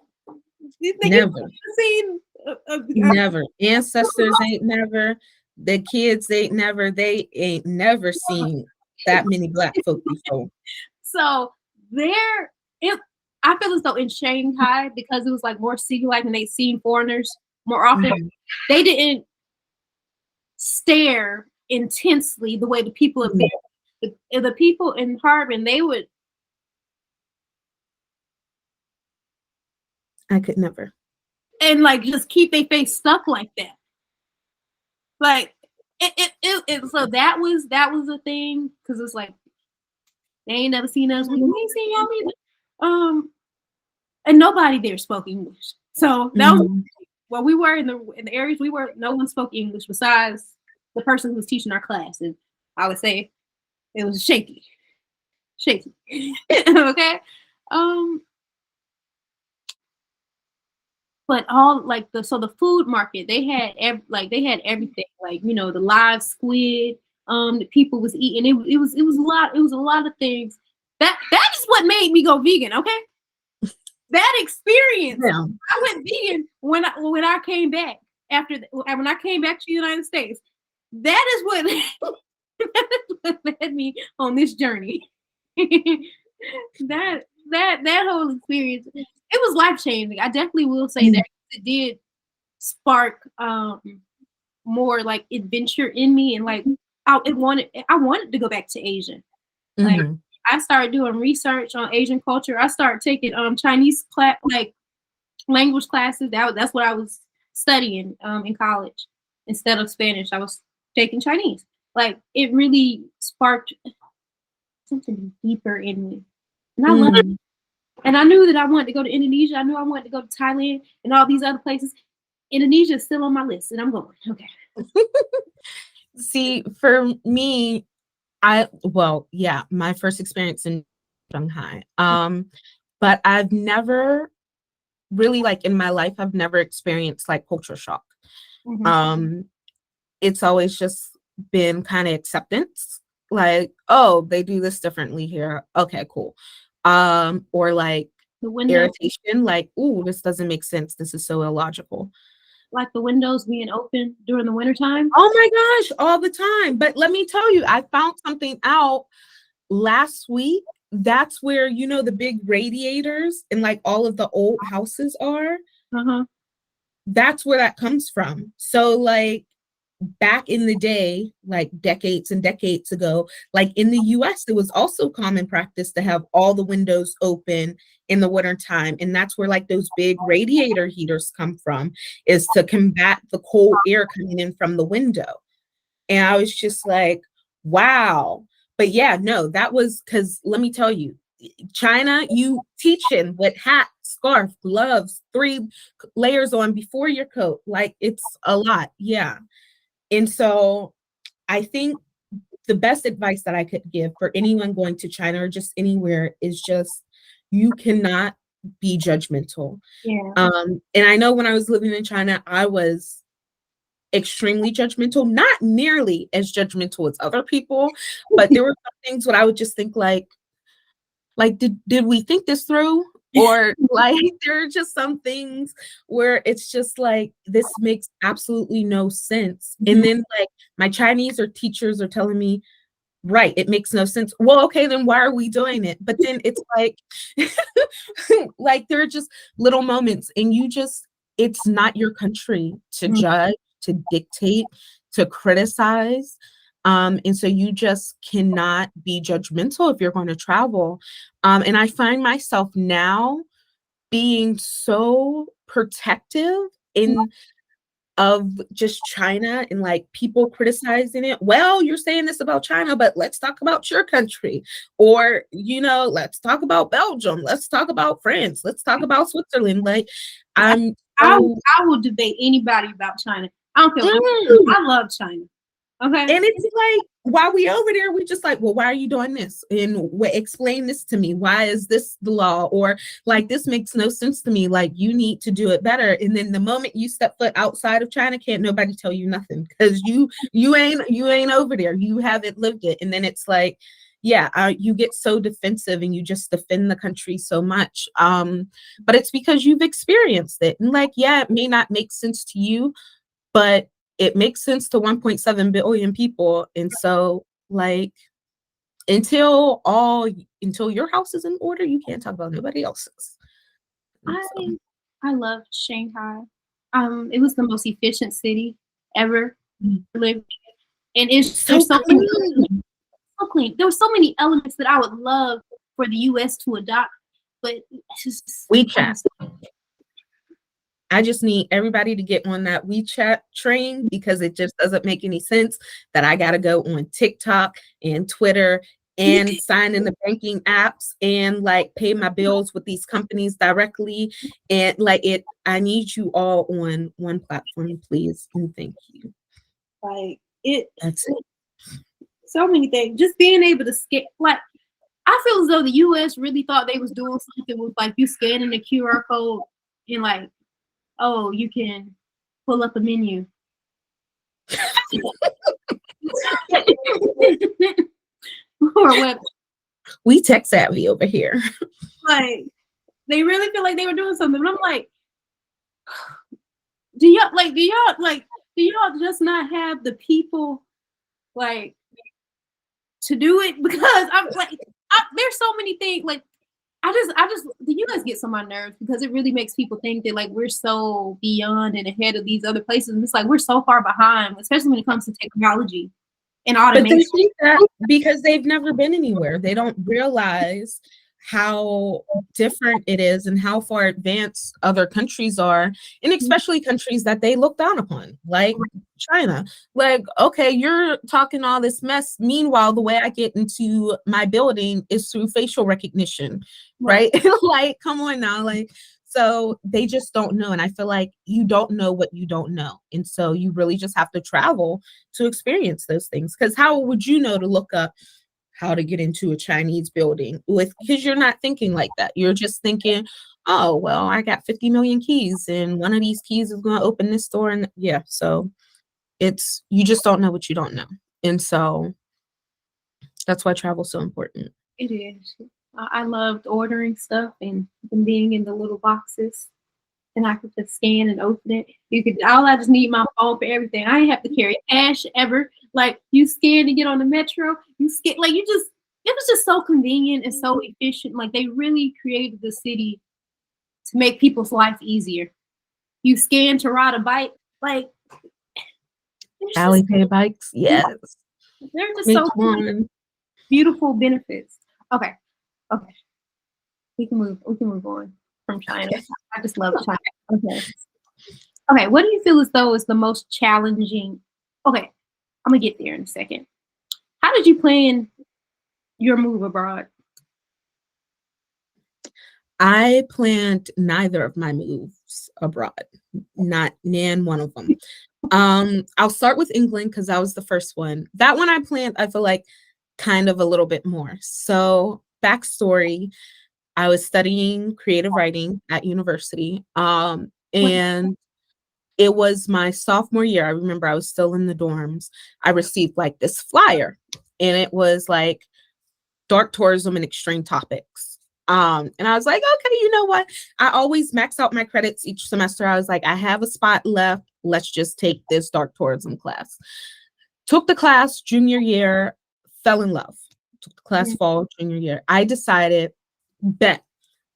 you Never. seen Never. Ancestors ain't never. The kids ain't never. They ain't never seen that many black folk before. so there it I feel as though in Shanghai, because it was like more city like and they seen foreigners more often, Mhm. they didn't stare intensely the way the people up Mhm. there. The people in Harbin, they would I could never. and like just keep their face stuck like that. Like so that was a thing because it's like they ain't never seen us. We ain't seen y'all either. And nobody there spoke English. So that was Mhm. well, we were in the areas we were. No one spoke English besides the person who was teaching our class, and I would say it was shaky. Okay, um, but all like the food market they had they had everything like the live squid that people was eating. It was a lot of things that is what made me go vegan. Okay, that experience. Yeah. I went vegan when I came back when I came back to the United States. That is what that led me on this journey. that whole experience, it was life changing. I definitely will say Mm. that it did spark more like adventure in me and like I wanted to go back to Asia. Like Mhm. I started doing research on Asian culture. I started taking Chinese class like language classes. That's what I was studying in college. Instead of Spanish, I was taking Chinese. Like it really sparked something deeper in me. And I love it. Mm. And I knew that I wanted to go to Indonesia. I knew I wanted to go to Thailand and all these other places. Indonesia is still on my list and I'm going. Okay. See, for me, yeah, my first experience in Shanghai. But I've never really like in my life, I've never experienced like culture shock. Mm-hmm. Um, it's always just been kind of acceptance, like, oh, they do this differently here. Okay, cool. Or like The window. irritation, like, ooh, this doesn't make sense. This is so illogical. like the windows being open during the wintertime? Oh my gosh, all the time. But let me tell you, I found something out last week. That's where, you know, the big radiators and like all of the old houses are. Uh-huh. That's where that comes from. So like back in the day, like decades and decades ago, like in the US, it was also common practice to have all the windows open in the winter time. And that's where like those big radiator heaters come from, is to combat the cold air coming in from the window. And I was just like, wow. But yeah, no, that was because let me tell you, China, you teaching with hat, scarf, gloves, 3 layers on before your coat. Like it's a lot. Yeah. And so I think the best advice that I could give for anyone going to China or just anywhere is just you cannot be judgmental. Yeah. And I know when I was living in China, I was extremely judgmental, not nearly as judgmental as other people, but there were some things where I would just think like did we think this through? Or like there are just some things where it's just like this makes absolutely no sense. And then like my Chinese or teachers are telling me, right, it makes no sense. Well, okay, then why are we doing it? But then it's like like there are just little moments and you just it's not your country to judge, to dictate, to criticize. And so you just cannot be judgmental if you're going to travel. And I find myself now being so protective in of just China and like people criticizing it. Well, you're saying this about China, but let's talk about your country. Or, you know, let's talk about Belgium. Let's talk about France. Let's talk about Switzerland. Like I'm so I will debate anybody about China. I don't care. I love China. Okay. And it's like, while we over there, we just like, well, why are you doing this? And explain this to me. Why is this the law? Or like, this makes no sense to me. Like, you need to do it better. And then the moment you step foot outside of China, can't nobody tell you nothing because you ain't over there. You haven't lived it. And then it's like, yeah, you get so defensive and you just defend the country so much. But it's because you've experienced it. And like, yeah, it may not make sense to you, but it makes sense to 1.7 billion people. And so like until your house is in order, you can't talk about nobody else's. I loved Shanghai. It was the most efficient city ever lived in. And there's so clean. So clean. There were so many elements that I would love for the US to adopt, but it's just WeChat. I just need everybody to get on that WeChat train because it just doesn't make any sense that I got to go on TikTok and Twitter and sign in the banking apps and like pay my bills with these companies directly. And like I need you all on one platform, please. And thank you. Like That's it. So many things. Just being able to scan, like I feel as though the US really thought they was doing something with like you scanning the QR code and like, oh, you can pull up a menu. Or what? We tech savvy over here. Like they really feel like they were doing something. But I'm like, do y'all just not have the people like to do it? Because I'm like, there's so many things like I just the US gets on my nerves because it really makes people think that like we're so beyond and ahead of these other places. And it's like we're so far behind, especially when it comes to technology and automation. But they think that because they've never been anywhere. They don't realize how different it is and how far advanced other countries are, and especially countries that they look down upon, like China. Like, okay, you're talking all this mess. Meanwhile, the way I get into my building is through facial recognition, right? Like, come on now. Like, so they just don't know. And I feel like you don't know what you don't know. And so you really just have to travel to experience those things. Because how would you know to look up how to get into a Chinese building because you're not thinking like that. You're just thinking, oh, well, I got 50 million keys and one of these keys is going to open this door. And yeah, so you just don't know what you don't know. And so that's why travel's so important. It is. I loved ordering stuff and being in the little boxes and I could just scan and open it. You could I just need my phone for everything. I didn't have to carry cash ever. Like you scan to get on the metro, you scan like you just it was just so convenient and so efficient. Like they really created the city to make people's life easier. You scan to ride a bike, like Alipay bikes, yes. they're just Make so one. beautiful benefits. Okay, okay, we can move on from China. I just love China. Okay, okay. What do you feel as though is the most challenging? Okay, I'm gonna get there in a second. How did you plan your move abroad? I planned neither of my moves abroad, not nan one of them. I'll start with England because that was the first one. That one I planned, I feel like, kind of a little bit more. So, backstory, I was studying creative writing at university. What? And it was my sophomore year. I remember I was still in the dorms. I received like this flyer, and it was like dark tourism and extreme topics. And I was like, okay, you know what? I always max out my credits each semester. I was like, I have a spot left. Let's just take this dark tourism class. Took the class junior year, fell in love. Took the class fall junior year. I decided, bet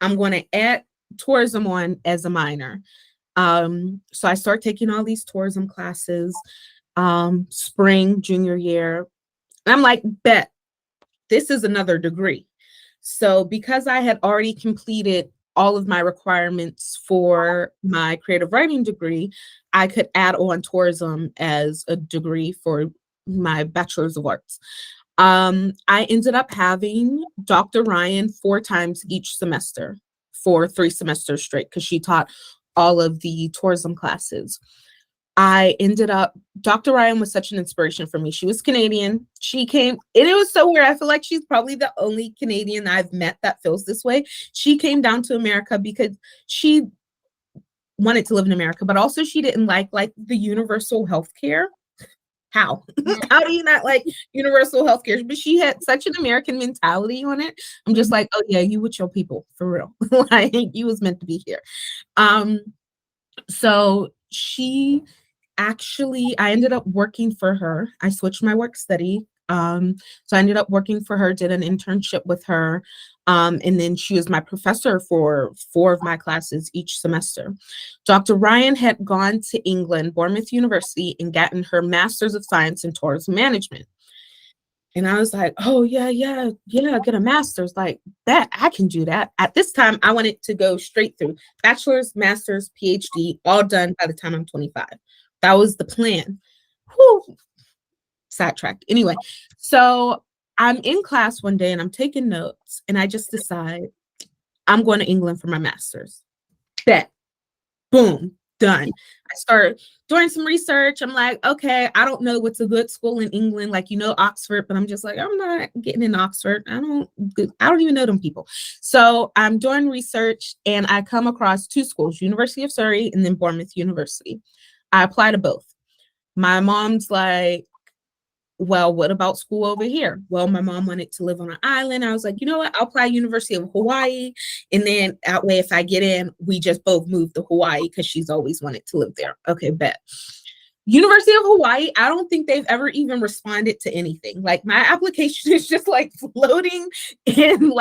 I'm going to add tourism on as a minor. So I start taking all these tourism classes, spring, junior year. And I'm like, bet this is another degree. So because I had already completed all of my requirements for my creative writing degree, I could add on tourism as a degree for my bachelor's of arts. I ended up having Dr. Ryan 4 times each semester for 3 semesters straight because she taught all of the tourism classes. I ended up, Dr. Ryan was such an inspiration for me. She was Canadian. She came, and it was so weird. I feel like she's probably the only Canadian I've met that feels this way. She came down to America because she wanted to live in America, but also she didn't like the universal health care. How? How do you not like universal health care? But she had such an American mentality on it. I'm just like, oh yeah, you with your people for real. Like you was meant to be here. So she actually, I ended up working for her. I switched my work study. So I ended up working for her, did an internship with her. And then she was my professor for 4 of my classes each semester. Dr. Ryan had gone to England, Bournemouth University, and gotten her Master's of Science in Tourism Management. And I was like, oh, yeah, get a master's. Like that, I can do that. At this time, I wanted to go straight through bachelor's, master's, PhD, all done by the time I'm 25. That was the plan. Whew. Sidetracked. Anyway, so I'm in class one day and I'm taking notes and I just decide I'm going to England for my master's. Bet. Boom. Done. I start doing some research. I'm like, okay, I don't know what's a good school in England, like Oxford, but I'm just like, I'm not getting in Oxford. I don't even know them people. So I'm doing research and I come across 2 schools, University of Surrey and then Bournemouth University. I apply to both. My mom's like, well, what about school over here? Well, my mom wanted to live on an island. I was like, you know what? I'll apply University of Hawaii. And then that way, if I get in, we just both move to Hawaii because she's always wanted to live there. Okay, bet. University of Hawaii, I don't think they've ever even responded to anything. Like my application is just like floating in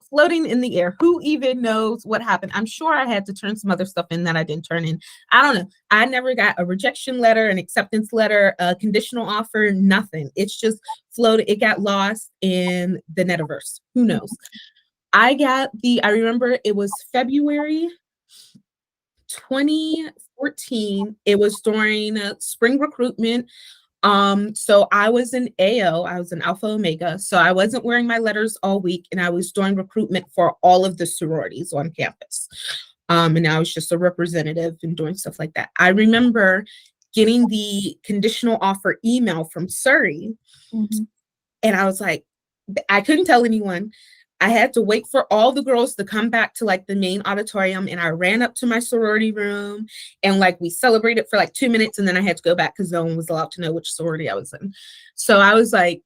floating in the air. Who even knows what happened? I'm sure I had to turn some other stuff in that I didn't turn in. I don't know. I never got a rejection letter, an acceptance letter, a conditional offer, nothing. It's just floated. It got lost in the Netiverse. Who knows? I remember it was February 2014. It was during spring recruitment. So I was an AO, I was an Alpha Omega. So I wasn't wearing my letters all week and I was doing recruitment for all of the sororities on campus. And I was just a representative and doing stuff like that. I remember getting the conditional offer email from Surrey. Mm-hmm. And I was like, I couldn't tell anyone. I had to wait for all the girls to come back to like the main auditorium. And I ran up to my sorority room and like we celebrated for like 2 minutes. And then I had to go back because no one was allowed to know which sorority I was in. So I was like,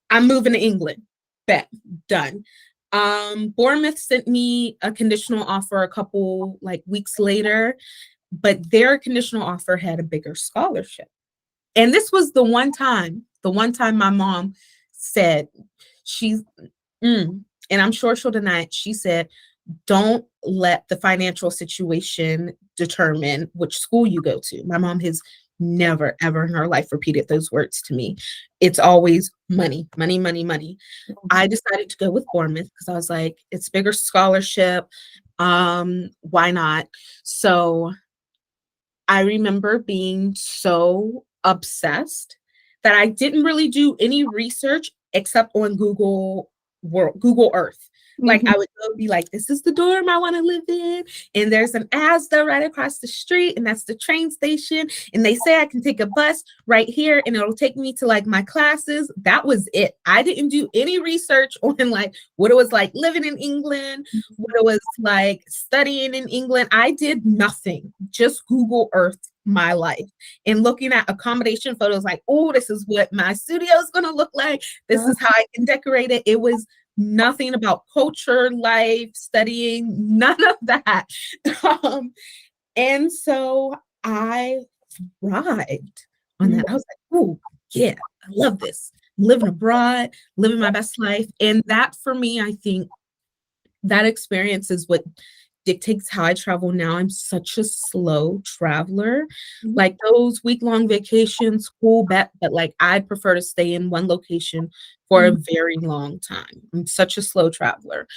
I'm moving to England. Bet. Done. Bournemouth sent me a conditional offer a couple like weeks later, but their conditional offer had a bigger scholarship. And this was the one time my mom said, she's, and I'm sure she'll deny it. She said, don't let the financial situation determine which school you go to. My mom has never, ever in her life repeated those words to me. It's always money, money, money, money. I decided to go with Bournemouth because I was like, it's bigger scholarship. Why not? So I remember being so obsessed that I didn't really do any research except on Google Earth. Like Mhm. I would go be like, this is the dorm I want to live in. And there's an Asda right across the street, and that's the train station. And they say I can take a bus right here and it'll take me to like my classes. That was it. I didn't do any research on like what it was like living in England, what it was like studying in England. I did nothing, just Google Earth my life and looking at accommodation photos like, oh, this is what my studio is going to look like. This is how I can decorate it. It was nothing about culture, life, studying, none of that. Um, and so I thrived on Mhm. that. I was like, oh, yeah, I love this. Living abroad, living my best life. And that for me, I think that experience is what dictates how I travel now. I'm such a slow traveler. Mhm. Like those week-long vacations, cool bet, but like I prefer to stay in one location for a Mhm. very long time. I'm such a slow traveler.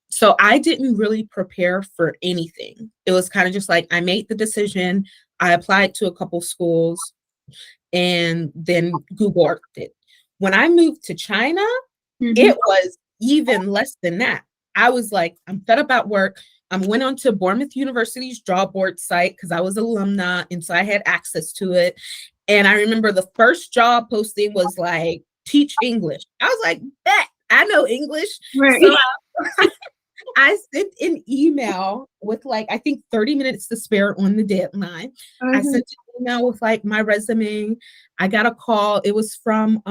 So I didn't really prepare for anything. It was kind of just like I made the decision, I applied to a couple schools, and then Google Earthed it. When I moved to China, Mhm. it was even less than that. I was like, I'm fed up at work. I went onto Bournemouth University's job board site because I was alumna, and so I had access to it. And I remember the first job posting was like, teach English. I was like, bet I know English. Right. So I sent an email with like, I think 30 minutes to spare on the deadline. I Mhm. sent an email with like my resume. I got a call. It was from,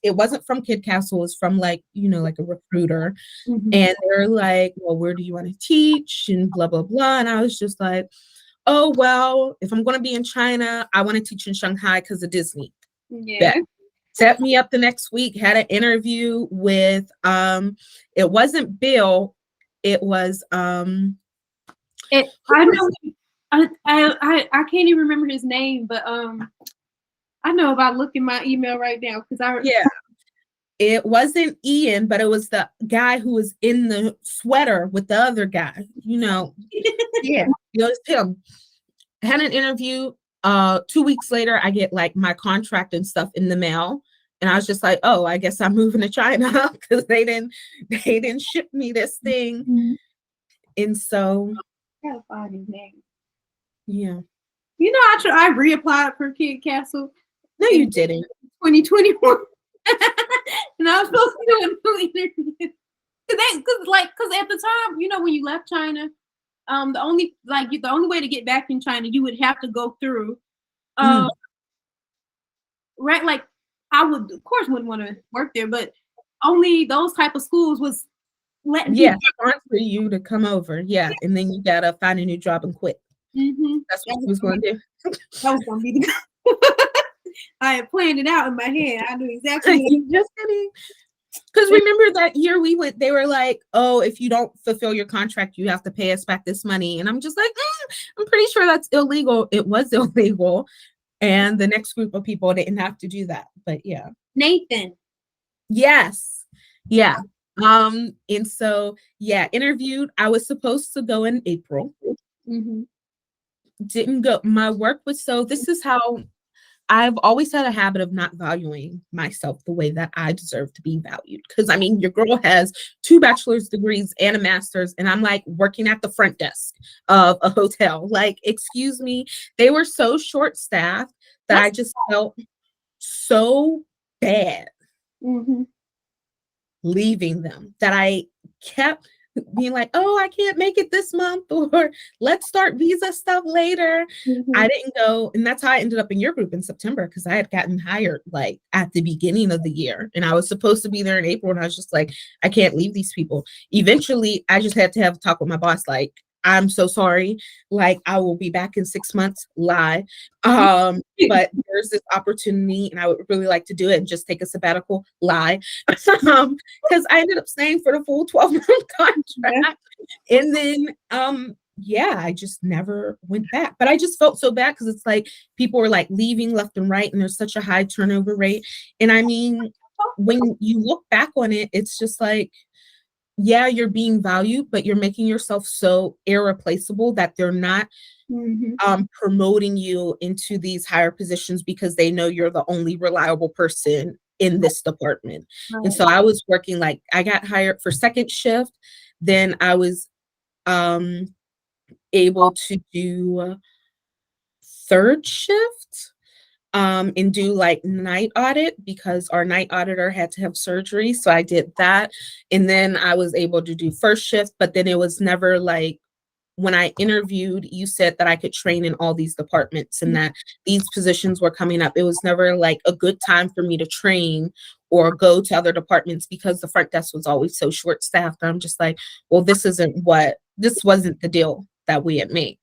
it wasn't from Kid Castle. It was from like, like a recruiter. Mhm. And they're like, well, where do you want to teach? And blah, blah, blah. And I was just like, oh, well, if I'm going to be in China, I want to teach in Shanghai because of Disney. Bet. Yeah. Set me up the next week, had an interview with, it wasn't Bill, it was, who I was know. I can't even remember his name, but I know about looking my email right now because I. yeah, it wasn't Ian, but it was the guy who was in the sweater with the other guy, yeah, it was him. I had an interview. 2 weeks later, I get like my contract and stuff in the mail. And I was just like, oh, I guess I'm moving to China because they didn't ship me this thing. Mhm. And so, Gotta find his name. yeah. You know, I reapplied for Kid Castle No, in you didn't. 2021, and I was supposed to do a new interview. Cause at the time, when you left China, the only way to get back in China, you would have to go through, Mm, right? Like I would, of course, wouldn't want to work there, but only those type of schools was letting yeah, people. for you to come over. Yeah. And then you gotta find a new job and quit. Mm-hmm. That's what you was gonna do. That was gonna be the. I had planned it out in my head. I knew exactly what. You just kidding. Because remember that year we went, they were like, oh, if you don't fulfill your contract, you have to pay us back this money. And I'm just like, I'm pretty sure that's illegal. It was illegal. And the next group of people didn't have to do that. But yeah. Nathan. Yes. Yeah. And so yeah, interviewed. I was supposed to go in April. Mm-hmm. Didn't go. My work was this is how I've always had a habit of not valuing myself the way that I deserve to be valued. Because I mean, your girl has 2 bachelor's degrees and a master's, and I'm like working at the front desk of a hotel. Like, excuse me, they were so short staffed that I That's. just felt so bad Mm-hmm. leaving them that I kept being like, oh, I can't make it this month, or let's start visa stuff later. I Mhm. didn't go. And that's how I ended up in your group in September, because I had gotten hired like at the beginning of the year. And I was supposed to be there in April. And I was just like, I can't leave these people. Eventually, I just had to have a talk with my boss, like, I'm so sorry. Like, I will be back in 6 months. Lie. But there's this opportunity and I would really like to do it and just take a sabbatical. Lie. Because I ended up staying for the full 12-month Yeah. contract. And then yeah, I just never went back. But I just felt so bad because it's like people were like leaving left and right, and there's such a high turnover rate. And I mean, when you look back on it, it's just like, yeah, you're being valued, but you're making yourself so irreplaceable that they're not Mhm. promoting you into these higher positions because they know you're the only reliable person in this department. And Right. so I was working, like, I got hired for second shift, then I was um able to do third shift and do like night audit because our night auditor had to have surgery. So I did that. And then I was able to do first shift, but then it was never like, when I interviewed, you said that I could train in all these departments and that these positions were coming up. It was never like a good time for me to train or go to other departments because the front desk was always so short staffed. I'm just like, well, this wasn't the deal that we had made.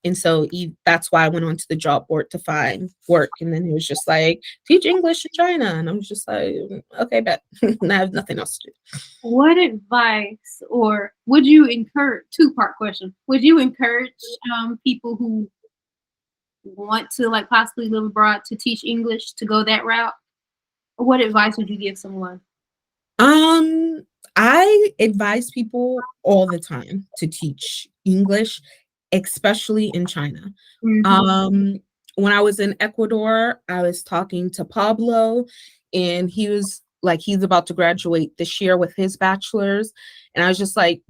And so that's why I went onto the job board to find work. And then it was just like, teach English in China. And I'm just like, okay, bet. I have nothing else to do. What advice or would you encourage, two-part question. Would you encourage people who want to like possibly live abroad to teach English to go that route? Or what advice would you give someone? Um, I advise people all the time to teach English, especially in China. Mhm. Um, when I was in Ecuador, I was talking to Pablo, and he was like, he's about to graduate this year with his bachelor's. And I was just like,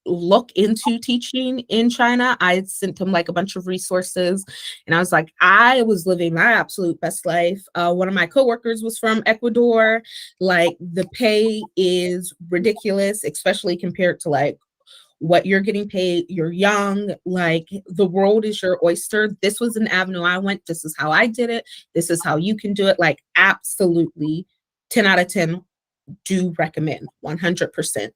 look into teaching in China. I sent him like a bunch of resources, and I was like, I was living my absolute best life. One of my coworkers was from Ecuador. Like, the pay is ridiculous, especially compared to like what you're getting paid. You're young, like the world is your oyster. This was an avenue I went. This is how I did it. This is how you can do it. Like, absolutely 10 out of 10 do recommend 100%.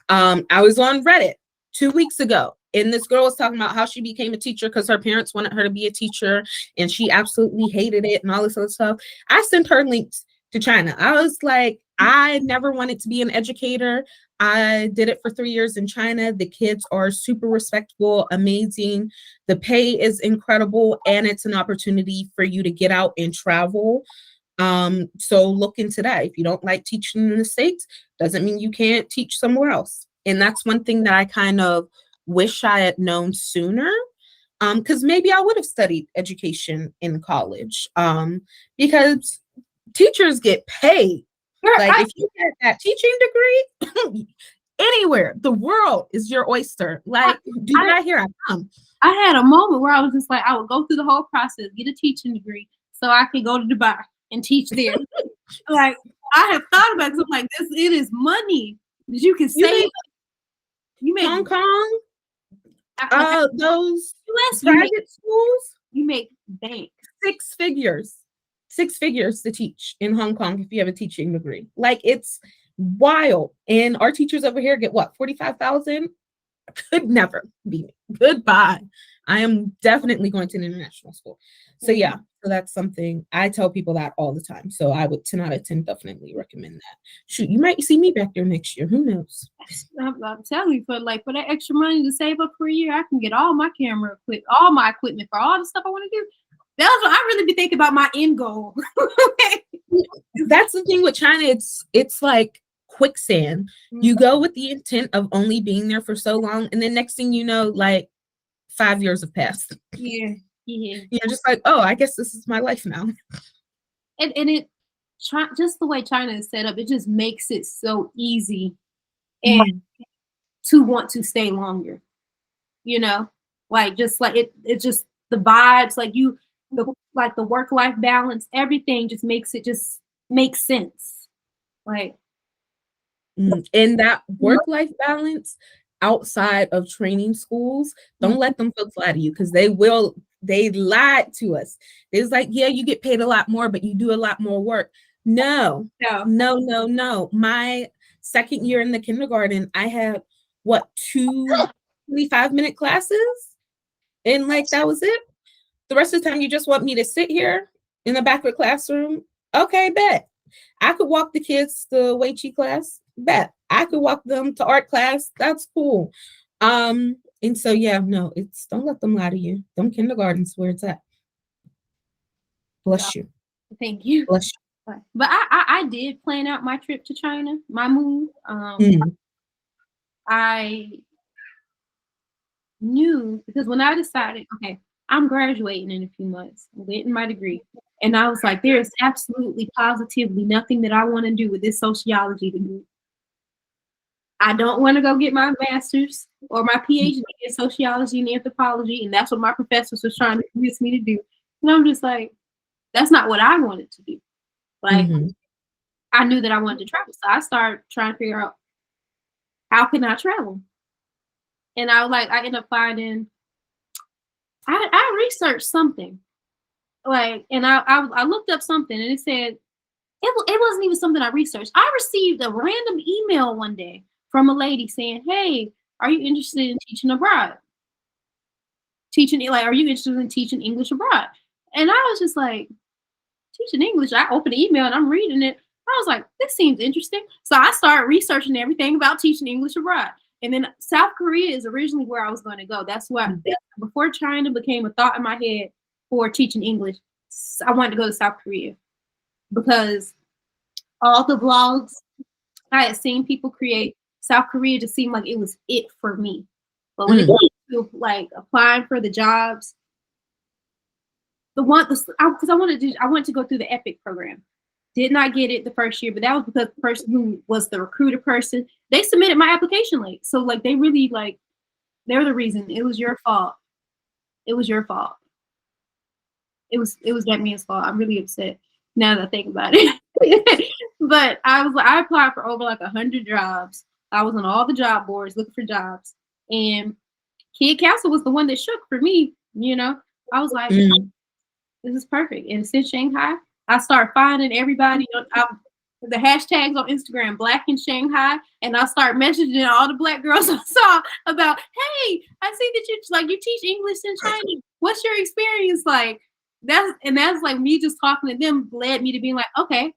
I was on Reddit 2 weeks ago, and this girl was talking about how she became a teacher because her parents wanted her to be a teacher, and she absolutely hated it and all this other stuff. I sent her links to China. I was like, I never wanted to be an educator. I did it for 3 years in China. The kids are super respectful, amazing. The pay is incredible, and it's an opportunity for you to get out and travel. So look into that. If you don't like teaching in the States, doesn't mean you can't teach somewhere else. And that's one thing that I kind of wish I had known sooner. Because maybe I would have studied education in college. Because teachers get paid. Girl, Like, if you get that teaching degree, anywhere, the world is your oyster. I, Like, I Dubai, here I come. I had a moment where I was just like, I would go through the whole process, get a teaching degree, so I could go to Dubai and teach there. Like I have thought about it. 'Cause I'm like, this it is money that you can You save. make You make Hong Kong, like those US, private schools, you make bank. 6 figures, 6 figures to teach in Hong Kong if you have a teaching degree. Like, it's wild. And our teachers over here get what, 45,000? Could never be me. Goodbye. I am definitely going to an international school. So yeah, so that's something I tell people that all the time. So I would 10 out of 10 definitely recommend that. Shoot, you might see me back there next year. Who knows? I'm telling you, for that extra money to save up for a year, I can get all my camera equipment, all my equipment for all the stuff I want to do. That's what I really be thinking about my end goal. That's the thing with China. It's like quicksand. You go with the intent of only being there for so long, and then next thing you know, like 5 years have passed. Yeah, yeah. You're just like, oh, I guess this is my life now. And it just the way China is set up, it just makes it so easy and to want to stay longer. You know, like just like it's just the vibes, like the work life balance, everything just makes it just makes sense. Like And that work-life balance outside of training schools, don't let them folks lie to you, because they lied to us. It's like, yeah, you get paid a lot more, but you do a lot more work. No. My second year in the kindergarten, I had two 25-minute classes, and like that was it. The rest of the time, you just want me to sit here in the back of the classroom. Okay, bet. I could walk the kids to Wei Chi class. Bet. I could walk them to art class. That's cool. And so yeah, no, don't let them lie to you. Them kindergartens where it's at. Bless you. Thank you. Bless you. But I did plan out my trip to China, my move. I knew, because when I decided, okay, I'm graduating in a few months, I'm getting my degree. And I was like, there is absolutely positively nothing that I want to do with this sociology degree. I don't want to go get my master's or my PhD in sociology and anthropology. And that's what my professors was trying to convince me to do. And I'm just like, that's not what I wanted to do. Like, I knew that I wanted to travel. So I started trying to figure out, how can I travel? And I ended up finding, I researched something. Like, and I looked up something, and it said, it wasn't even something I researched. I received a random email one day from a lady saying, hey, are you interested in teaching abroad? Are you interested in teaching English abroad? And I was just like, teaching English? I opened the email and I'm reading it. I was like, this seems interesting. So I started researching everything about teaching English abroad. And then South Korea is originally where I was going to go. That's why, before China became a thought in my head for teaching English, I wanted to go to South Korea, because all the vlogs I had seen people create, South Korea just seemed like it was it for me. But when it came to like applying for the jobs, because I wanted to go through the EPIC program. Did not get it the first year, but that was because the person who was the recruiter person, they submitted my application late. So like they really they're the reason. It was your fault. It was your fault. It was that man's fault. I'm really upset now that I think about it. But I applied for over 100 jobs. I was on all the job boards looking for jobs, and Kid Castle was the one that shook for me. I was like, this is perfect. And since Shanghai, I started finding everybody, the hashtags on Instagram, Black in Shanghai, and I start messaging all the Black girls I saw about, hey, I see that you teach English in China. What's your experience like? That's like me just talking to them led me to being like, okay,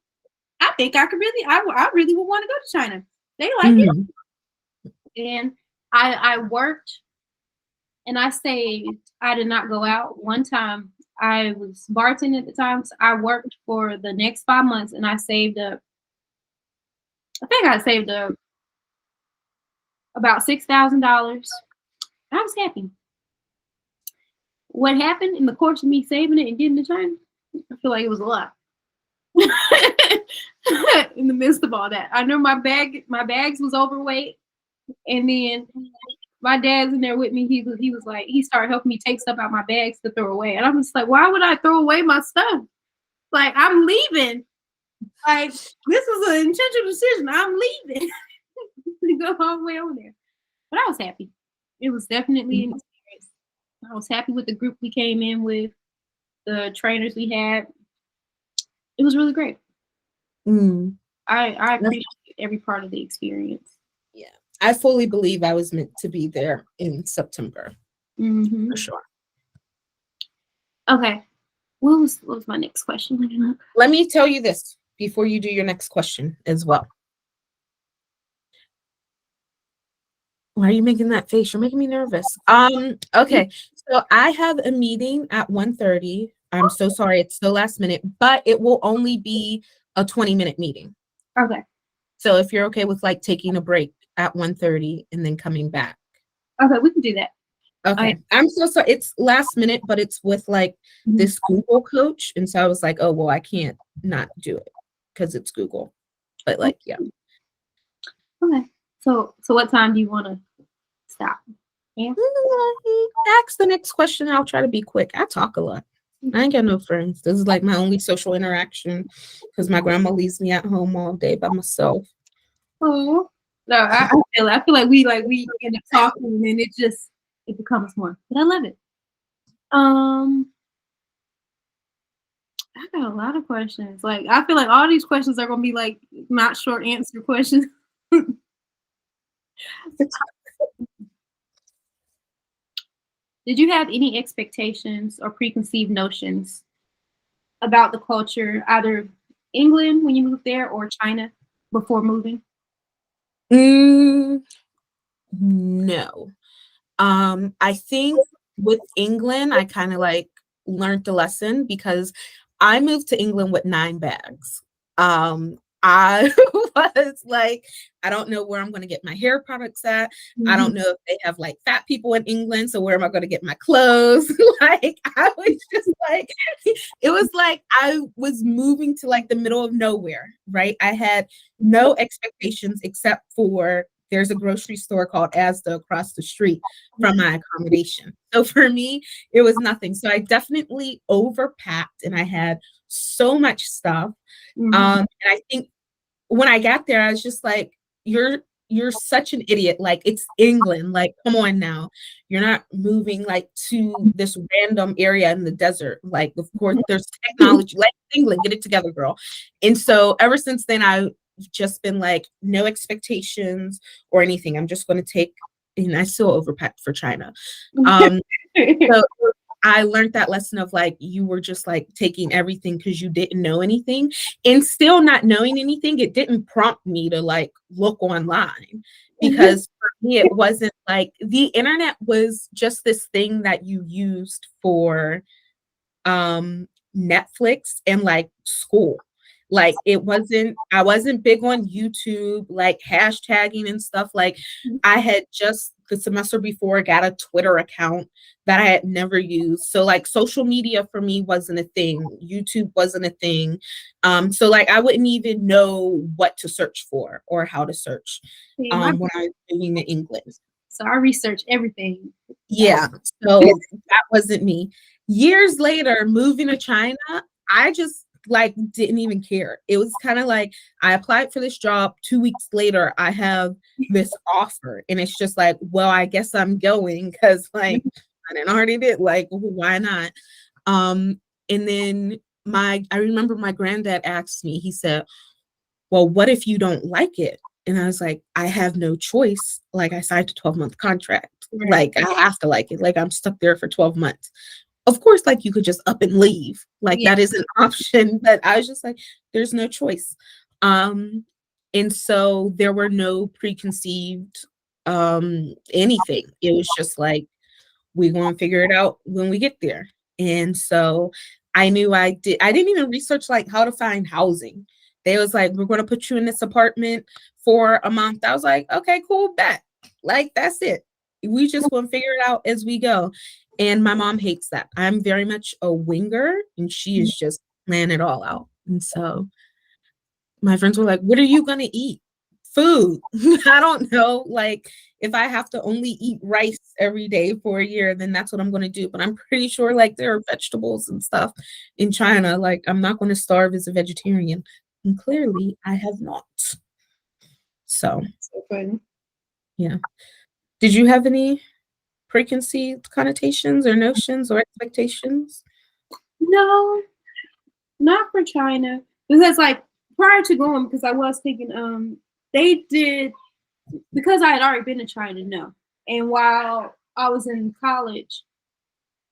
I think I really would want to go to China. They like it. And I worked and I saved. I did not go out. One time I was bartending at the time, so I worked for the next 5 months, and I saved up. I think I saved up about $6,000. I was happy. What happened in the course of me saving it and getting to China? I feel like it was a lot. In the midst of all that, I know my bags was overweight, and then my dad's in there with me. He was like, he started helping me take stuff out my bags to throw away, and I was like, why would I throw away my stuff? Like, I'm leaving. Like, this was an intentional decision. I'm leaving to go all the way over there. But I was happy. It was definitely an experience. I was happy with the group we came in with, the trainers we had. It was really great. I appreciate every part of the experience. Yeah, I fully believe I was meant to be there in September. For sure. Okay. What was my next question? Let me tell you this before you do your next question as well. Why are you making that face? You're making me nervous. Okay. So I have a meeting at 1:30. I'm so sorry. It's so last minute, but it will only be a 20-minute meeting. Okay. So if you're okay with taking a break at 1:30 and then coming back. Okay, we can do that. Okay. I'm so sorry. It's last minute, but it's with this Google coach. And so I was like, oh, well, I can't not do it because it's Google. But yeah. Okay. So what time do you want to stop? Yeah. Ask the next question. I'll try to be quick. I talk a lot. I ain't got no friends. This is my only social interaction because my grandma leaves me at home all day by myself. Oh, no, I feel like we end up talking and then it becomes more. But I love it. Um, I got a lot of questions. Like I feel like all these questions are gonna be like not short answer questions. Did you have any expectations or preconceived notions about the culture, either England when you moved there or China before moving? Mm, no. I think with England, I kind of like learned the lesson because I moved to England with 9 bags. I was like, I don't know where I'm going to get my hair products at. I Mhm. don't know if they have like fat people in England. So where am I going to get my clothes? Like, I was just like, it was like I was moving to like the middle of nowhere, right? I had no expectations except for there's a grocery store called Asda across the street from my accommodation. So for me, it was nothing. So I definitely overpacked and I had so much stuff. Mhm. And I think when I got there, I was just like, you're such an idiot. Like it's England. Like, come on now. You're not moving like to this random area in the desert. Like, of course, there's technology. Like England, get it together, girl. And so ever since then, I've just been like, no expectations or anything. I'm just gonna take, and I still overpacked for China. Um, so I learned that lesson of like you were just like taking everything because you didn't know anything, and still not knowing anything, it didn't prompt me to like look online because for me it wasn't like the internet was just this thing that you used for Netflix and like school. Like it wasn't, I wasn't big on YouTube, like hashtagging and stuff. Like I had just the semester before got a Twitter account that I had never used. So like social media for me wasn't a thing. YouTube wasn't a thing. So like I wouldn't even know what to search for or how to search See, my when I was moving to England. so I research everything. Yeah, so that wasn't me. Years later, moving to China, I just like didn't even care. It was kind of like I applied for this job. 2 weeks later, I have this offer, and it's just like, well, I guess I'm going because like I didn't already did. Like, why not? And then I remember my granddad asked me. He said, well, what if you don't like it? And I was like, I have no choice. Like I signed a 12-month contract. Right. Like I have to like it. Like I'm stuck there for 12 months. Of course, like you could just up and leave. Like Yeah. that is an option. But I was just like, there's no choice. Um, and so there were no preconceived anything. It was just like, we're going to figure it out when we get there. And so I knew I didn't even research like how to find housing. They was like, we're going to put you in this apartment for a month. I was like, okay, cool, bet. Like, that's it. We just going to figure it out as we go. And my mom hates that. I'm very much a winger and she is just planning it all out. And so my friends were like, what are you going to eat? Food. I don't know. Like, if I have to only eat rice every day for a year, then that's what I'm going to do. But I'm pretty sure like there are vegetables and stuff in China. Like, I'm not going to starve as a vegetarian. And clearly, I have not. So, So funny. yeah. Did you have any preconceived connotations or notions or expectations? No, not for China. Because like prior to going, because I was thinking, they did because I had already been to China, no. And while I was in college,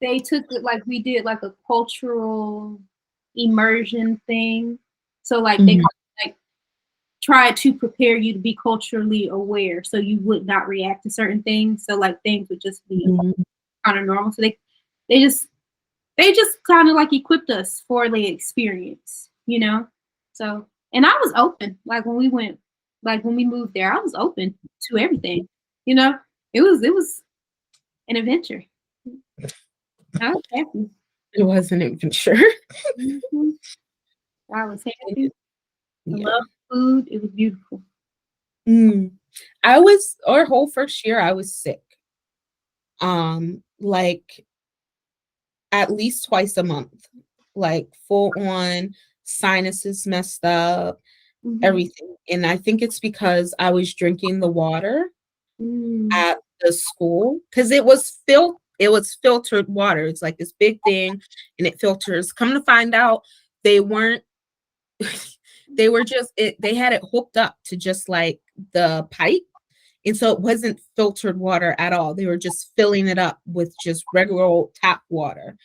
they took it like we did like a cultural immersion thing. So like they Mhm. like tried to prepare you to be culturally aware so you would not react to certain things. So like things would just be Mhm. kind of normal. So they just they just kind of like equipped us for the experience, you know? So, and I was open. Like when we went, like when we moved there, I was open to everything, you know? It was an adventure. I was happy. It wasn't even sure. Mhm. I was happy. I Yeah. loved food. It was beautiful. Mm. Our whole first year, I was sick. Like at least twice a month, like full on sinuses messed up. Mm-hmm. everything. And I think it's because I was drinking the water Mm. at the school because it was filtered water. It's like this big thing and it filters. Come to find out, they weren't they were just they had it hooked up to just like the pipe. And so it wasn't filtered water at all. They were just filling it up with just regular old tap water.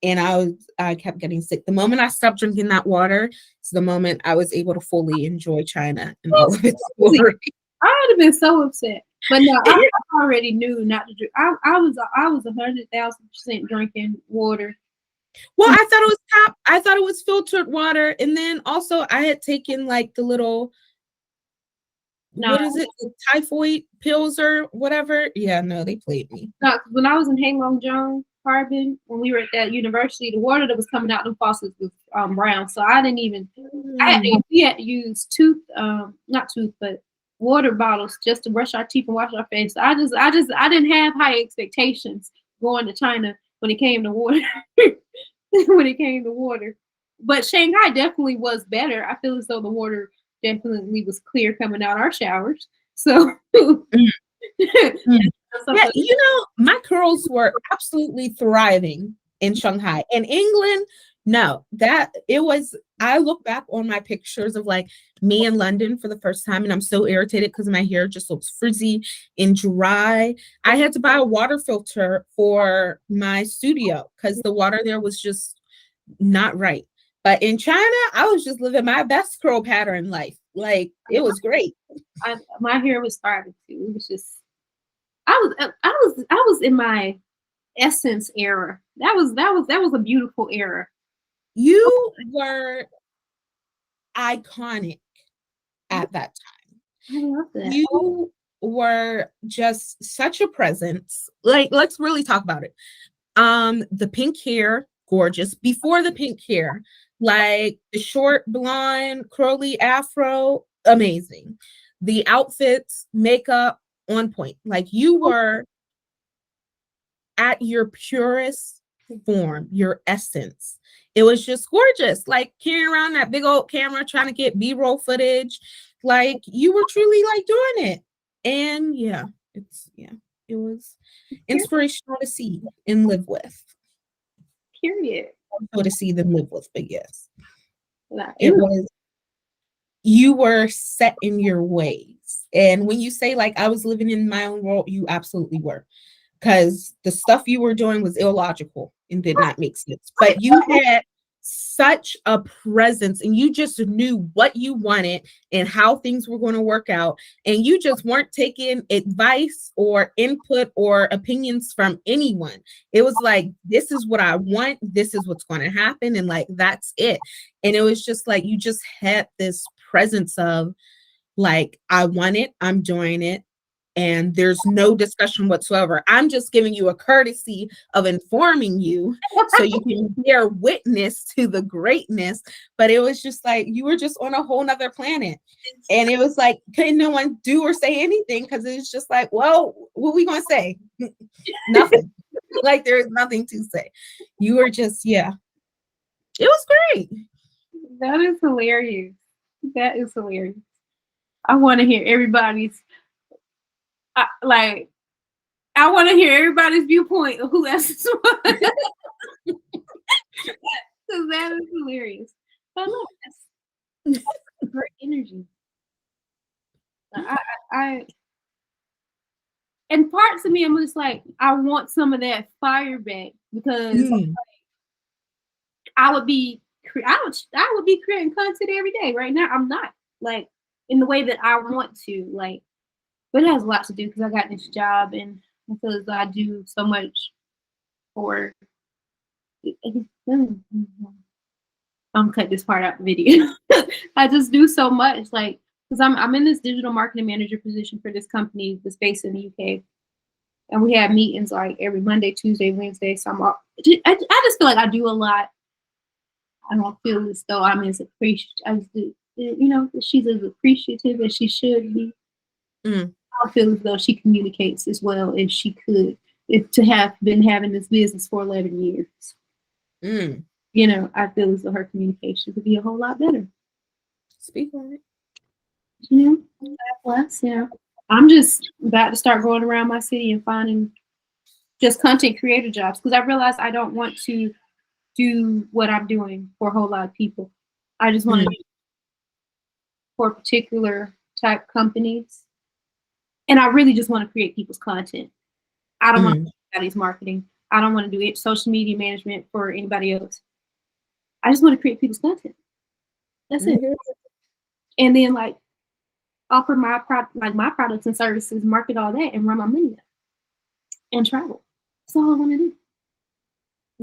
And I kept getting sick. The moment I stopped drinking that water is the moment I was able to fully enjoy China and all of its glory. I would have been so upset. But no, I already knew not to drink. I was 100,000% drinking water. Well, I thought it was tap. I thought it was filtered water. And then also I had taken like the little, No, what is it? The typhoid pills or whatever. Yeah, no, they played me. no, 'cause when I was in Heilongjiang, Harbin, when we were at that university, the water that was coming out of the faucets was brown. So I didn't even. We had to use not tooth, but water bottles just to brush our teeth and wash our face. So I didn't have high expectations going to China when it came to water. When it came to water, but Shanghai definitely was better. I feel as though the water definitely was clear coming out our showers. So Yeah, you know, my curls were absolutely thriving in Shanghai. In England, no, that it was. I look back on my pictures of like me in London for the first time, and I'm so irritated because my hair just looks frizzy and dry. I had to buy a water filter for my studio because the water there was just not right. But in China, I was just living my best curl pattern life. Like it was great. my hair was thriving too. It was just I was in my essence era. That was a beautiful era. You were iconic at that time. I love that. You were just such a presence. Like, let's really talk about it. The pink hair, gorgeous. Before the pink hair, like the short blonde, curly afro, amazing. The outfits, makeup, on point. Like you were at your purest form, your essence. It was just gorgeous. Like carrying around that big old camera, trying to get B-roll footage. Like you were truly like doing it. And yeah, it was inspirational to see and live with. Period. Or to see them live with, but yes. Like, It was you were set in your ways. And when you say like I was living in my own world, you absolutely were. Because the stuff you were doing was illogical and did not make sense. But you had such a presence and you just knew what you wanted and how things were going to work out. And you just weren't taking advice or input or opinions from anyone. It was like, this is what I want. This is what's going to happen. And like, that's it. And it was just like, you just had this presence of like, I want it. I'm doing it. And there's no discussion whatsoever. I'm just giving you a courtesy of informing you so you can bear witness to the greatness. But it was just like you were just on a whole nother planet. And it was like, couldn't no one do or say anything because it's just like, well, what are we going to say? Nothing. Like there's nothing to say. You were just, yeah. It was great. that is hilarious. That is hilarious. I want to hear everybody's like. I want to hear everybody's viewpoint of who else was. Because that is hilarious. But look, that's great energy. I and parts of me, I'm just like, I want some of that fire back because I would be creating content every day. Right now, I'm not like in the way that I want to. Like, but it has a lot to do because I got this job and because I do so much for. I'm cut this part out the video. I just do so much, like because I'm in this digital marketing manager position for this company that's based in the UK, and we have meetings like every Monday, Tuesday, Wednesday. So I just feel like I do a lot. I don't feel as though I'm as appreciative. I just do, she's as appreciative as she should be. I feel as though she communicates as well as she could if to have been having this business for 11 years. I feel as though her communication could be a whole lot better. Speak on it. God bless. I'm just about to start going around my city and finding just content creator jobs because I realized I don't want to do what I'm doing for a whole lot of people. I just want to do for particular type companies. And I really just want to create people's content. I don't want to do anybody's marketing. I don't want to do it, social media management for anybody else. I just want to create people's content. That's it. And then like offer my my products and services, market all that, and run my money up and travel. That's all I want to do.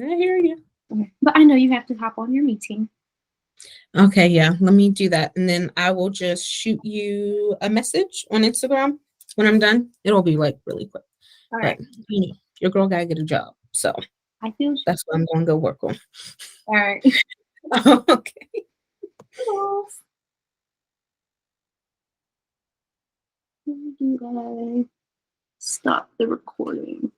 I hear you. Okay. But I know you have to hop on your meeting. Okay, yeah, let me do that. And then I will just shoot you a message on Instagram when I'm done. It'll be like really quick. All right. But you know, your girl gotta get a job. So I feel that's what I'm gonna go work on. All right. Okay. Do I stop the recording?